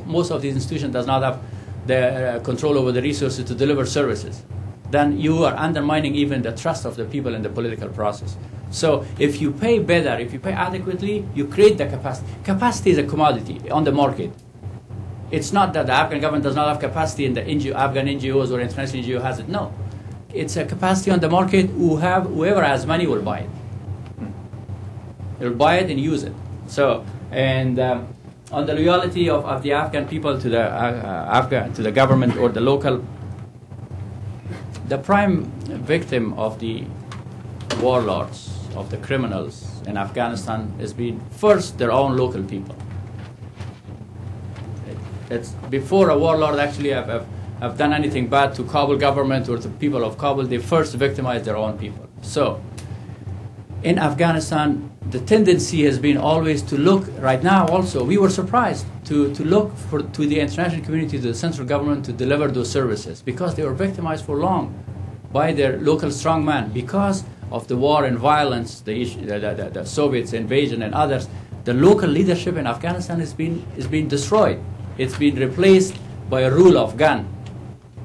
most of these institutions does not have the control over the resources to deliver services. Then you are undermining even the trust of the people in the political process. So if you pay better, if you pay adequately, you create the capacity. Capacity is a commodity on the market. It's not that the Afghan government does not have capacity and the Afghan NGOs or international NGO has it. No. It's a capacity on the market. Whoever has money will buy it. They'll buy it and use it. So, and on the loyalty of the Afghan people to the government or the local, the prime victim of the warlords, of the criminals in Afghanistan has been first their own local people. It's before a warlord actually have done anything bad to Kabul government or to people of Kabul, they first victimize their own people. So in Afghanistan, the tendency has been always to look, right now also, we were surprised to look to the international community, to the central government to deliver those services because they were victimized for long by their local strongman because of the war and violence, the Soviets invasion and others. The local leadership in Afghanistan is being destroyed. It's been replaced by a rule of gun.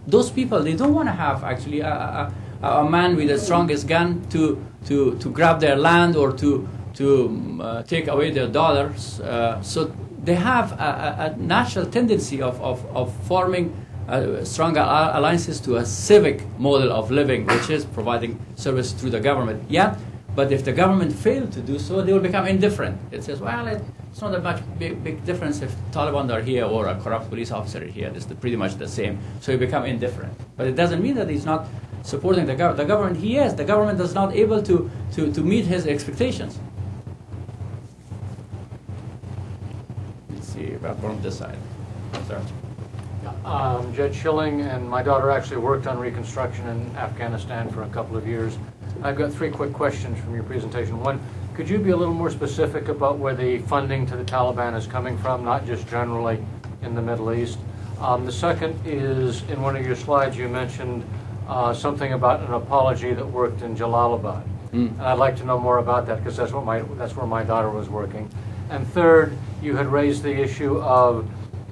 Those people, they don't want to have actually a man with the strongest gun to grab their land or to take away their dollars. So they have a natural tendency of forming stronger alliances to a civic model of living, which is providing service through the government. Yeah, but if the government failed to do so, they will become indifferent. It says, well, It's not a much big difference if Taliban are here or a corrupt police officer is here. It's pretty much the same. So you become indifferent. But it doesn't mean that he's not supporting the government. The government, he is. The government is not able to meet his expectations. Let's see, about from this side. Sir. I'm Jed Schilling, and my daughter actually worked on reconstruction in Afghanistan for a couple of years. I've got 3 quick questions from your presentation. One, could you be a little more specific about where the funding to the Taliban is coming from, not just generally in the Middle East? The second is, in one of your slides you mentioned something about an apology that worked in Jalalabad. And I'd like to know more about that, because that's where my daughter was working. And third, you had raised the issue of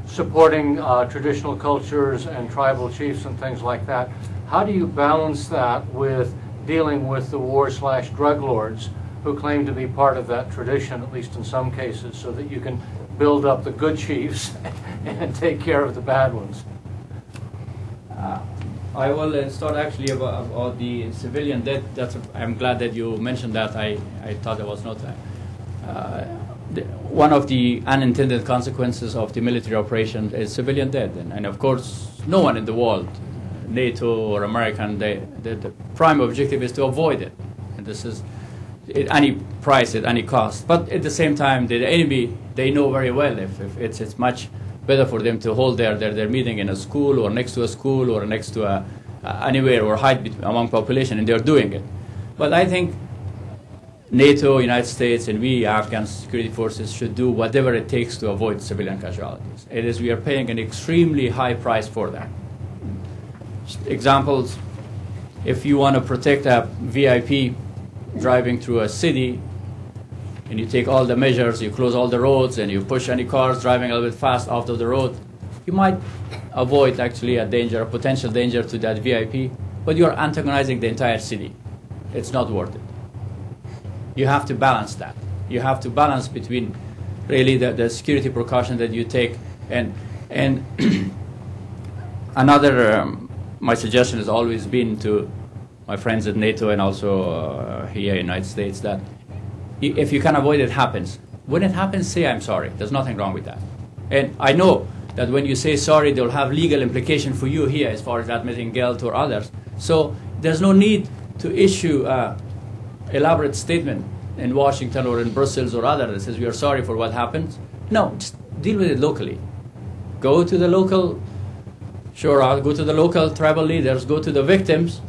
supporting traditional cultures and tribal chiefs and things like that. How do you balance that with dealing with the war/drug lords who claim to be part of that tradition, at least in some cases, so that you can build up the good chiefs and take care of the bad ones? I will start actually about the civilian death. I'm glad that you mentioned that. I thought there was not one of the unintended consequences of the military operation is civilian death. And of course, no one in the world, NATO or American, the prime objective is to avoid it. And this is at any price, at any cost. But at the same time, the enemy, they know very well if it's much better for them to hold their meeting in a school or next to a school or next to anywhere or hide among population, and they're doing it. But I think NATO, United States, and we Afghan security forces should do whatever it takes to avoid civilian casualties. We are paying an extremely high price for that. Examples, if you want to protect a VIP driving through a city, and you take all the measures, you close all the roads, and you push any cars driving a little bit fast off of the road, you might avoid actually a potential danger to that VIP, but you're antagonizing the entire city. It's not worth it. You have to balance that. You have to balance between really the security precaution that you take and another. My suggestion has always been to my friends at NATO and also here in the United States that if you can avoid it, happens. When it happens, say I'm sorry. There's nothing wrong with that. And I know that when you say sorry, they'll have legal implication for you here as far as admitting guilt or others. So there's no need to issue elaborate statement in Washington or in Brussels or others that says we are sorry for what happened. No, just deal with it locally. Go to the local, I'll go to the local tribal leaders, go to the victims,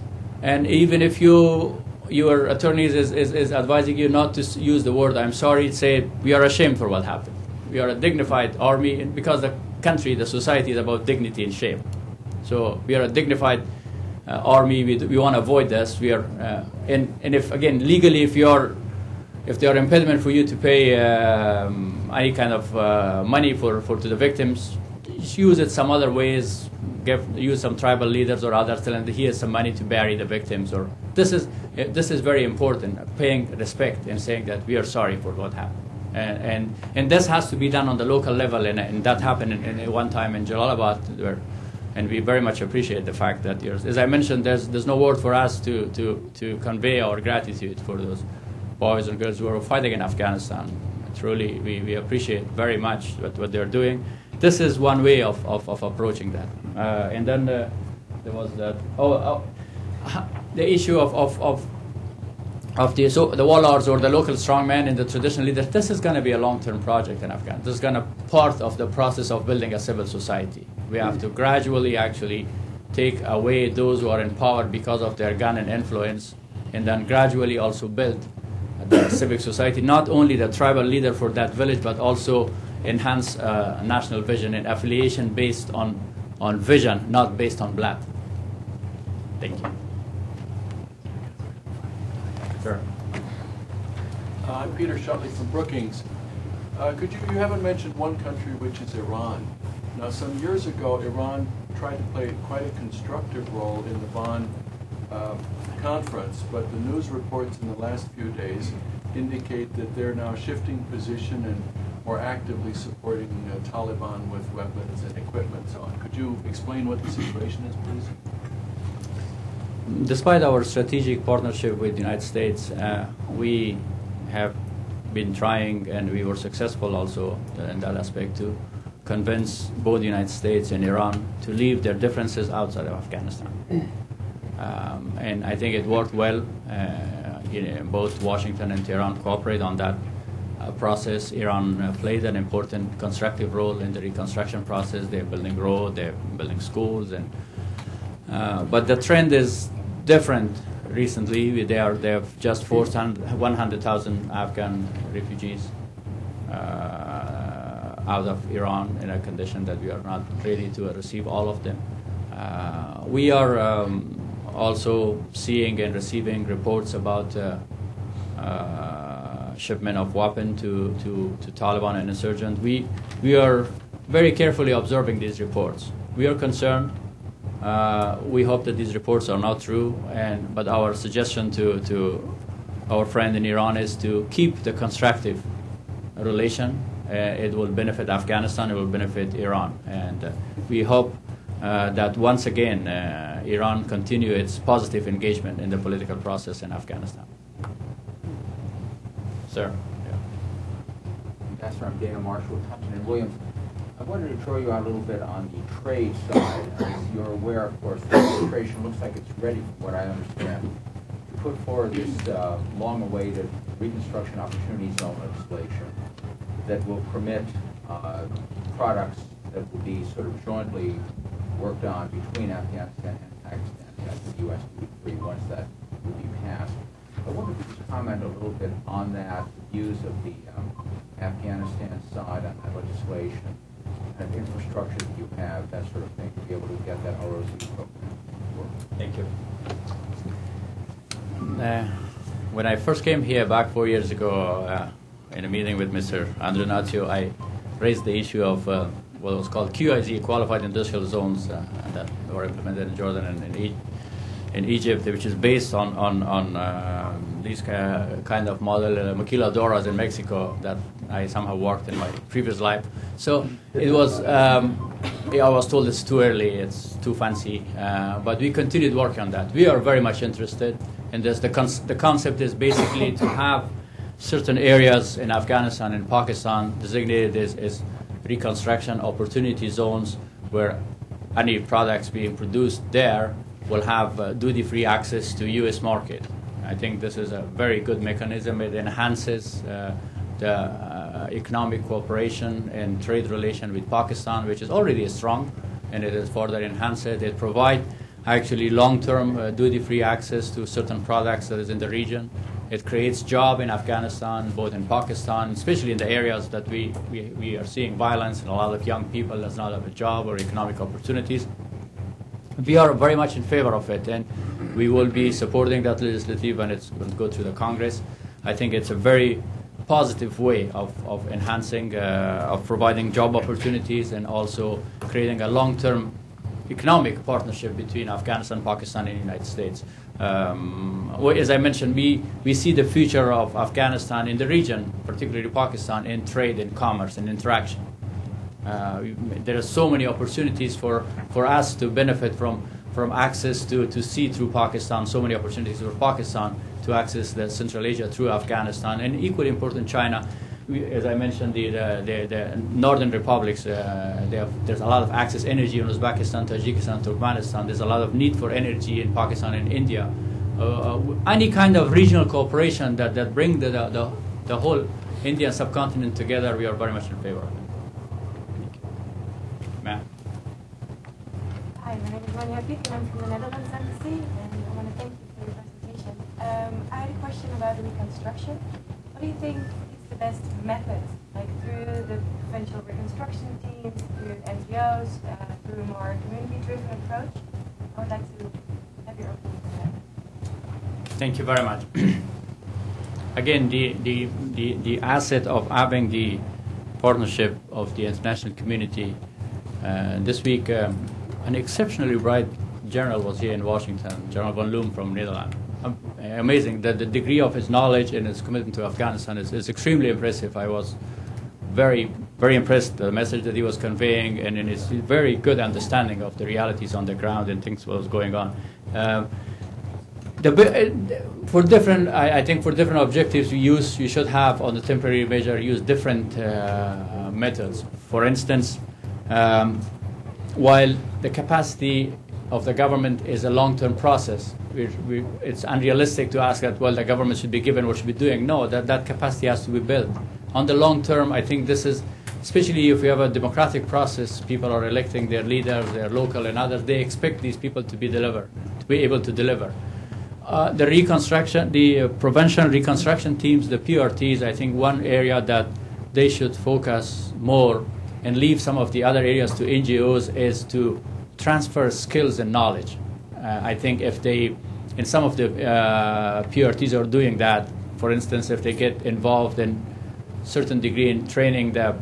and even if your attorneys is advising you not to use the word I'm sorry, say we are ashamed for what happened. We are a dignified army, and because the country, the society is about dignity and shame. So we are a dignified army. We want to avoid this. We are, and if again legally, if there are impediment for you to pay any kind of money to the victims, just use it some other ways. Use some tribal leaders or others, tell them that here's some money to bury the victims. Or this is very important. Paying respect and saying that we are sorry for what happened. And this has to be done on the local level, and that happened in one time in Jalalabad, and we very much appreciate the fact that, as I mentioned, there's no word for us to convey our gratitude for those boys and girls who are fighting in Afghanistan. Truly, we appreciate very much what they're doing. This is one way of approaching that. And then there was that. The issue of the warlords or the local strongmen and the traditional leaders. This is going to be a long-term project in Afghanistan. This is going to part of the process of building a civil society. We have to gradually actually take away those who are in power because of their gun and influence, and then gradually also build the civic society. Not only the tribal leader for that village, but also enhance national vision and affiliation based on vision, not based on blood. Thank you. Sure. I'm Peter Shutley from Brookings. You haven't mentioned one country, which is Iran. Now, some years ago, Iran tried to play quite a constructive role in the Bonn conference, but the news reports in the last few days indicate that they're now shifting position and more actively supporting Taliban with weapons and equipment and so on. Could you explain what the situation is, please? Despite our strategic partnership with the United States, we have been trying, and we were successful also in that aspect, to convince both the United States and Iran to leave their differences outside of Afghanistan. And I think it worked well. Both Washington and Tehran cooperate on that process. Iran played an important constructive role in the reconstruction process. They're building roads, they're building schools, and but the trend is different. Recently, they have just forced 100,000 Afghan refugees out of Iran in a condition that we are not ready to receive all of them. We are also seeing and receiving reports about shipment of weapons to Taliban and insurgents. We are very carefully observing these reports. We are concerned. We hope that these reports are not true, but our suggestion to our friend in Iran is to keep the constructive relation. It will benefit Afghanistan, it will benefit Iran, and we hope that once again Iran continue its positive engagement in the political process in Afghanistan. Sir. Ambassador, I'm Dana Marshall with Hudson & Williams. I wanted to throw you out a little bit on the trade side. As you're aware, of course, the administration looks like it's ready, from what I understand, to put forward this long-awaited Reconstruction Opportunity Zone legislation that will permit products that will be sort of jointly worked on between Afghanistan and Pakistan, that the U.S. would be free once that would be passed. I wonder if you could just comment a little bit on that, the views of the Afghanistan side on that legislation, and infrastructure that you have, that sort of thing, to be able to get that ROZ program to work. Thank you. When I first came here back 4 years ago in a meeting with Mr. Andrew, I raised the issue of what was called QIZ, Qualified Industrial Zones, that were implemented in Jordan and in Egypt, which is based on these kind of model, maquiladoras in Mexico, that I somehow worked in my previous life. So it was, I was told it's too early, it's too fancy, but we continued working on that. We are very much interested in this. The concept is basically to have certain areas in Afghanistan and Pakistan designated as reconstruction opportunity zones, where any products being produced there will have duty-free access to U.S. market. I think this is a very good mechanism. It enhances the economic cooperation and trade relation with Pakistan, which is already strong, and it is further enhanced. It provides actually long-term duty-free access to certain products that is in the region. It creates job in Afghanistan, both in Pakistan, especially in the areas that we are seeing violence and a lot of young people does not have a job or economic opportunities. We are very much in favor of it, and we will be supporting that legislative when it's going to go through the Congress. I think it's a very positive way of enhancing, of providing job opportunities, and also creating a long-term economic partnership between Afghanistan, Pakistan, and the United States. As I mentioned, we see the future of Afghanistan in the region, particularly Pakistan, in trade and commerce and interaction. There are so many opportunities for us to benefit from access to see through Pakistan, so many opportunities for Pakistan to access the Central Asia through Afghanistan, and equally important China. As I mentioned, the northern republics, there's a lot of access energy in Uzbekistan, Tajikistan, Turkmenistan. There's a lot of need for energy in Pakistan and India. Any kind of regional cooperation that bring the whole Indian subcontinent together, we are very much in favor of it. Ma'am. Hi, my name is Mania Piet, and I'm from the Netherlands Embassy, and I want to thank you for your presentation. I had a question about the reconstruction. What do you think is the best method, like through the provincial reconstruction teams, through NGOs, through a more community-driven approach? I would like to have your opinion on that. Thank you very much. Again, the asset of having the partnership of the international community. This week, an exceptionally bright general was here in Washington, General Van Loom from Netherlands. Amazing that the degree of his knowledge and his commitment to Afghanistan is extremely impressive. I was very, very impressed with the message that he was conveying, and in his very good understanding of the realities on the ground and things what was going on. For different, I think for different objectives you should have on the temporary measure use different methods. For instance, while the capacity of the government is a long-term process, it's unrealistic to ask that, well, the government should be given what should be doing. No, that capacity has to be built. On the long term, I think this is, especially if we have a democratic process, people are electing their leaders, their local and others, they expect these people to be able to deliver. The reconstruction, the prevention reconstruction teams, the PRTs, I think one area that they should focus more and leave some of the other areas to NGOs is to transfer skills and knowledge. I think if they, in some of the PRTs are doing that, for instance, if they get involved in certain degree in training the,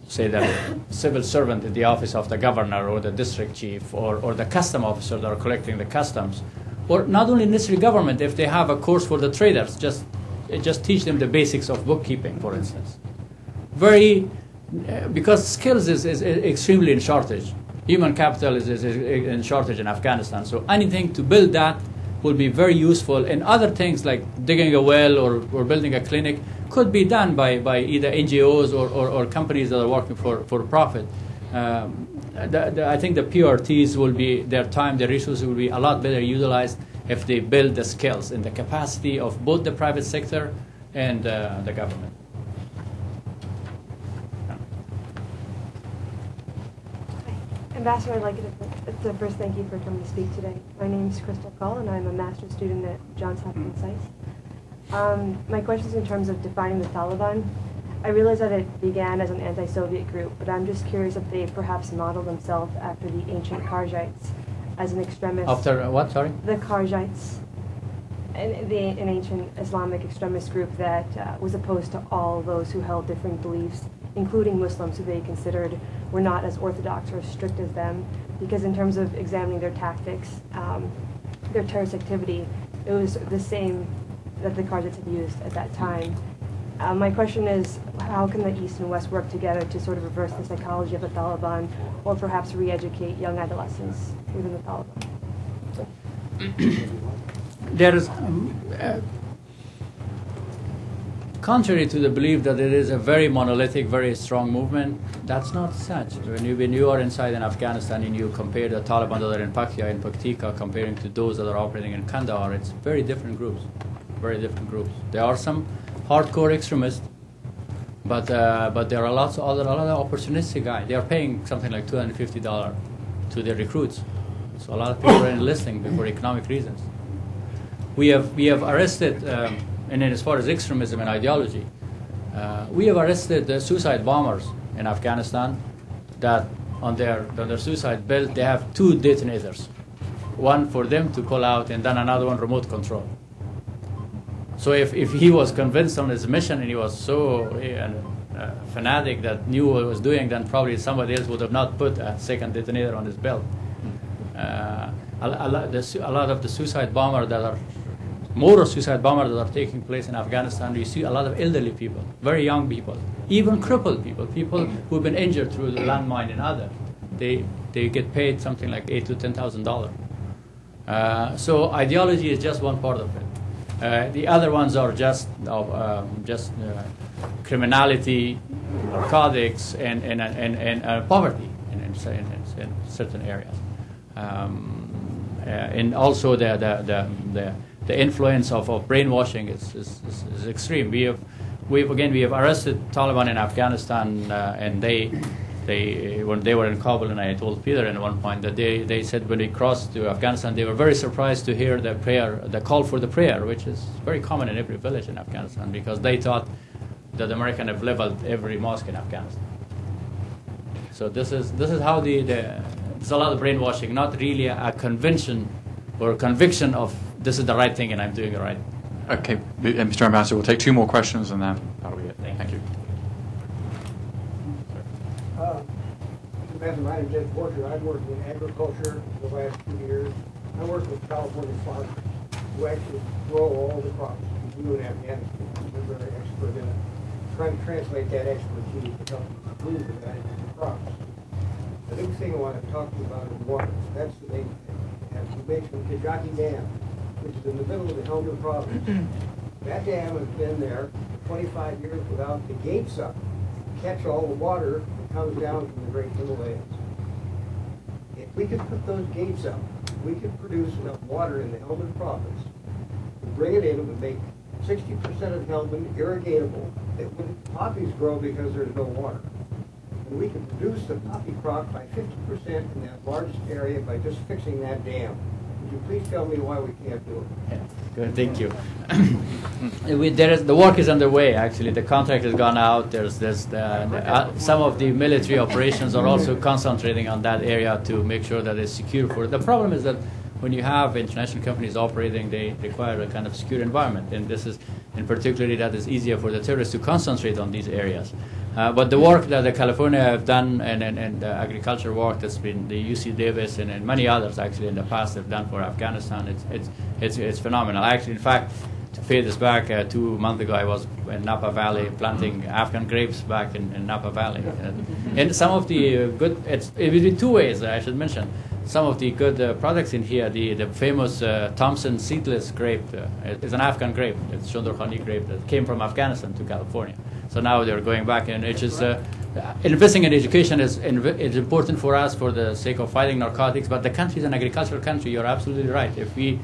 say, the civil servant in the office of the governor or the district chief or the custom officer that are collecting the customs, or not only necessarily government, if they have a course for the traders, just teach them the basics of bookkeeping, for instance. Because skills is extremely in shortage. Human capital is in shortage in Afghanistan. So anything to build that will be very useful. And other things like digging a well or building a clinic could be done by either NGOs or companies that are working for profit. I think the PRTs will be, their time, their resources will be a lot better utilized if they build the skills and the capacity of both the private sector and the government. Ambassador, I'd like to first thank you for coming to speak today. My name is Crystal Cull, and I'm a master's student at Johns Hopkins SAIS. My question is in terms of defining the Taliban. I realize that it began as an anti-Soviet group, but I'm just curious if they perhaps modeled themselves after the ancient Kharjites as an extremist. After what, sorry? The Kharjites, an ancient Islamic extremist group that was opposed to all those who held different beliefs, including Muslims who they considered were not as orthodox or strict as them, because in terms of examining their tactics, their terrorist activity, it was the same that the Kharjites had used at that time. My question is, how can the East and West work together to sort of reverse the psychology of the Taliban, or perhaps re-educate young adolescents within the Taliban? There is, contrary to the belief that it is a very monolithic, very strong movement, that's not such. When you are inside in Afghanistan and you compare the Taliban that are in Paktia and Paktika comparing to those that are operating in Kandahar, it's very different groups, very different groups. There are some hardcore extremists, but there are a lot of other opportunistic guys. They are paying something like $250 to their recruits. So a lot of people are enlisting for economic reasons. We have arrested, and then as far as extremism and ideology, we have arrested the suicide bombers in Afghanistan that on their suicide belt they have 2 detonators, one for them to pull out and then another one remote control. So if he was convinced on his mission and he was so fanatic that knew what he was doing, then probably somebody else would have not put a second detonator on his belt. A lot of the suicide bombers that are motor suicide bombers that are taking place in Afghanistan, you see a lot of elderly people, very young people, even crippled people who've been injured through the landmine and other. They get paid something like $8,000 to $10,000. So ideology is just one part of it. The other ones are just criminality, narcotics, and poverty in certain areas, and also the influence of brainwashing is extreme. We have arrested Taliban in Afghanistan, and when they were in Kabul, and I told Peter at one point that they said when they crossed to Afghanistan, they were very surprised to hear the call for the prayer, which is very common in every village in Afghanistan, because they thought that the Americans have leveled every mosque in Afghanistan. So this is how there's a lot of brainwashing, not really a convention or a conviction of this is the right thing and I'm doing it right. Okay, Mr. Ambassador, we'll take 2 more questions and then that'll be it. Thank you. My name is Ed Porter. I've worked in agriculture the last 2 years. I work with California farmers who actually grow all the crops. We do in Afghanistan. We're very expert in it. Trying to translate that expertise to help improve that into the crops. The big thing I want to talk to you about is water. That's the main thing. And you mentioned Kajaki Dam. which is in the middle of the Helmand province. That dam has been there for 25 years without the gates up to catch all the water that comes down from the Great Himalayas. If we could put those gates up, we could produce enough water in the Helmand province to bring it in. It would make 60% of Helmand irrigatable. It wouldn't poppies grow because there's no water. And we could reduce the poppy crop by 50% in that large area by just fixing that dam. Would you please tell me why we can't do it? Yeah, good, thank you. The work is underway, actually. The contract has gone out. Some of the military operations are also concentrating on that area to make sure that it's secure. The problem is that when you have international companies operating, they require a kind of secure environment. And this is, in particularly, that is easier for the terrorists to concentrate on these areas. But the work that the California have done and the agriculture work that's been the UC Davis and many others actually in the past have done for Afghanistan, it's phenomenal. Actually, in fact, to pay this back, 2 months ago I was in Napa Valley planting Afghan grapes back in Napa Valley. And some of the good, it will be two ways I should mention. Some of the good products in here, the famous Thompson seedless grape is an Afghan grape. It's Shondorkhani grape that came from Afghanistan to California. So now they're going back, and it's just investing in education is important for us for the sake of fighting narcotics. But the country is an agricultural country. You're absolutely right. If we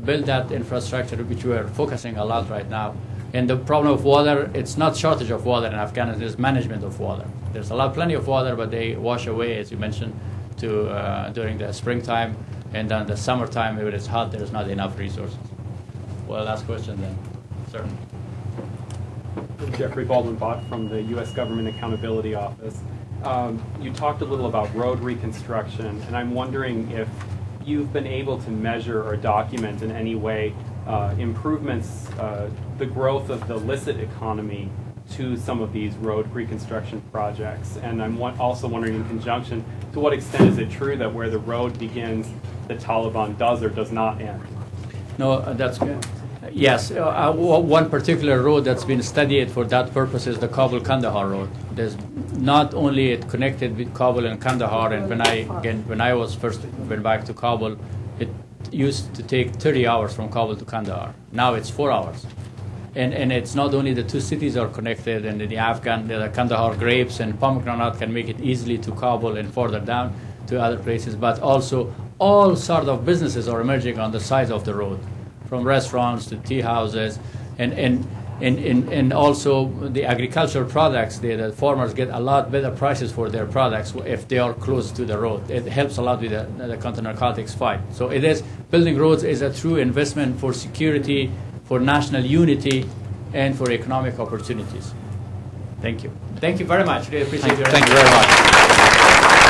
build that infrastructure, which we are focusing a lot right now, and the problem of water, it's not shortage of water in Afghanistan. It's management of water. There's plenty of water, but they wash away, as you mentioned, during the springtime, and then the summertime, when it's hot, there's not enough resources. Well, last question then, sir. Jeffrey Baldwin-Bott from the U.S. Government Accountability Office. You talked a little about road reconstruction, and I'm wondering if you've been able to measure or document in any way improvements, the growth of the illicit economy to some of these road reconstruction projects. And I'm also wondering, in conjunction, to what extent is it true that where the road begins, the Taliban does or does not end? No, that's good. Yes, one particular road that's been studied for that purpose is the Kabul-Kandahar road. There's not only it connected with Kabul and Kandahar, and when I was first went back to Kabul, it used to take 30 hours from Kabul to Kandahar. Now it's 4 hours. And it's not only the two cities are connected, and the Kandahar grapes and pomegranate can make it easily to Kabul and further down to other places, but also all sort of businesses are emerging on the sides of the road, from restaurants to tea houses, and also the agricultural products. The farmers get a lot better prices for their products if they are close to the road. It helps a lot with the counter-narcotics fight. So it is, building roads is a true investment for security, for national unity, and for economic opportunities. Thank you. Thank you very much. Really appreciate your Thank you very much.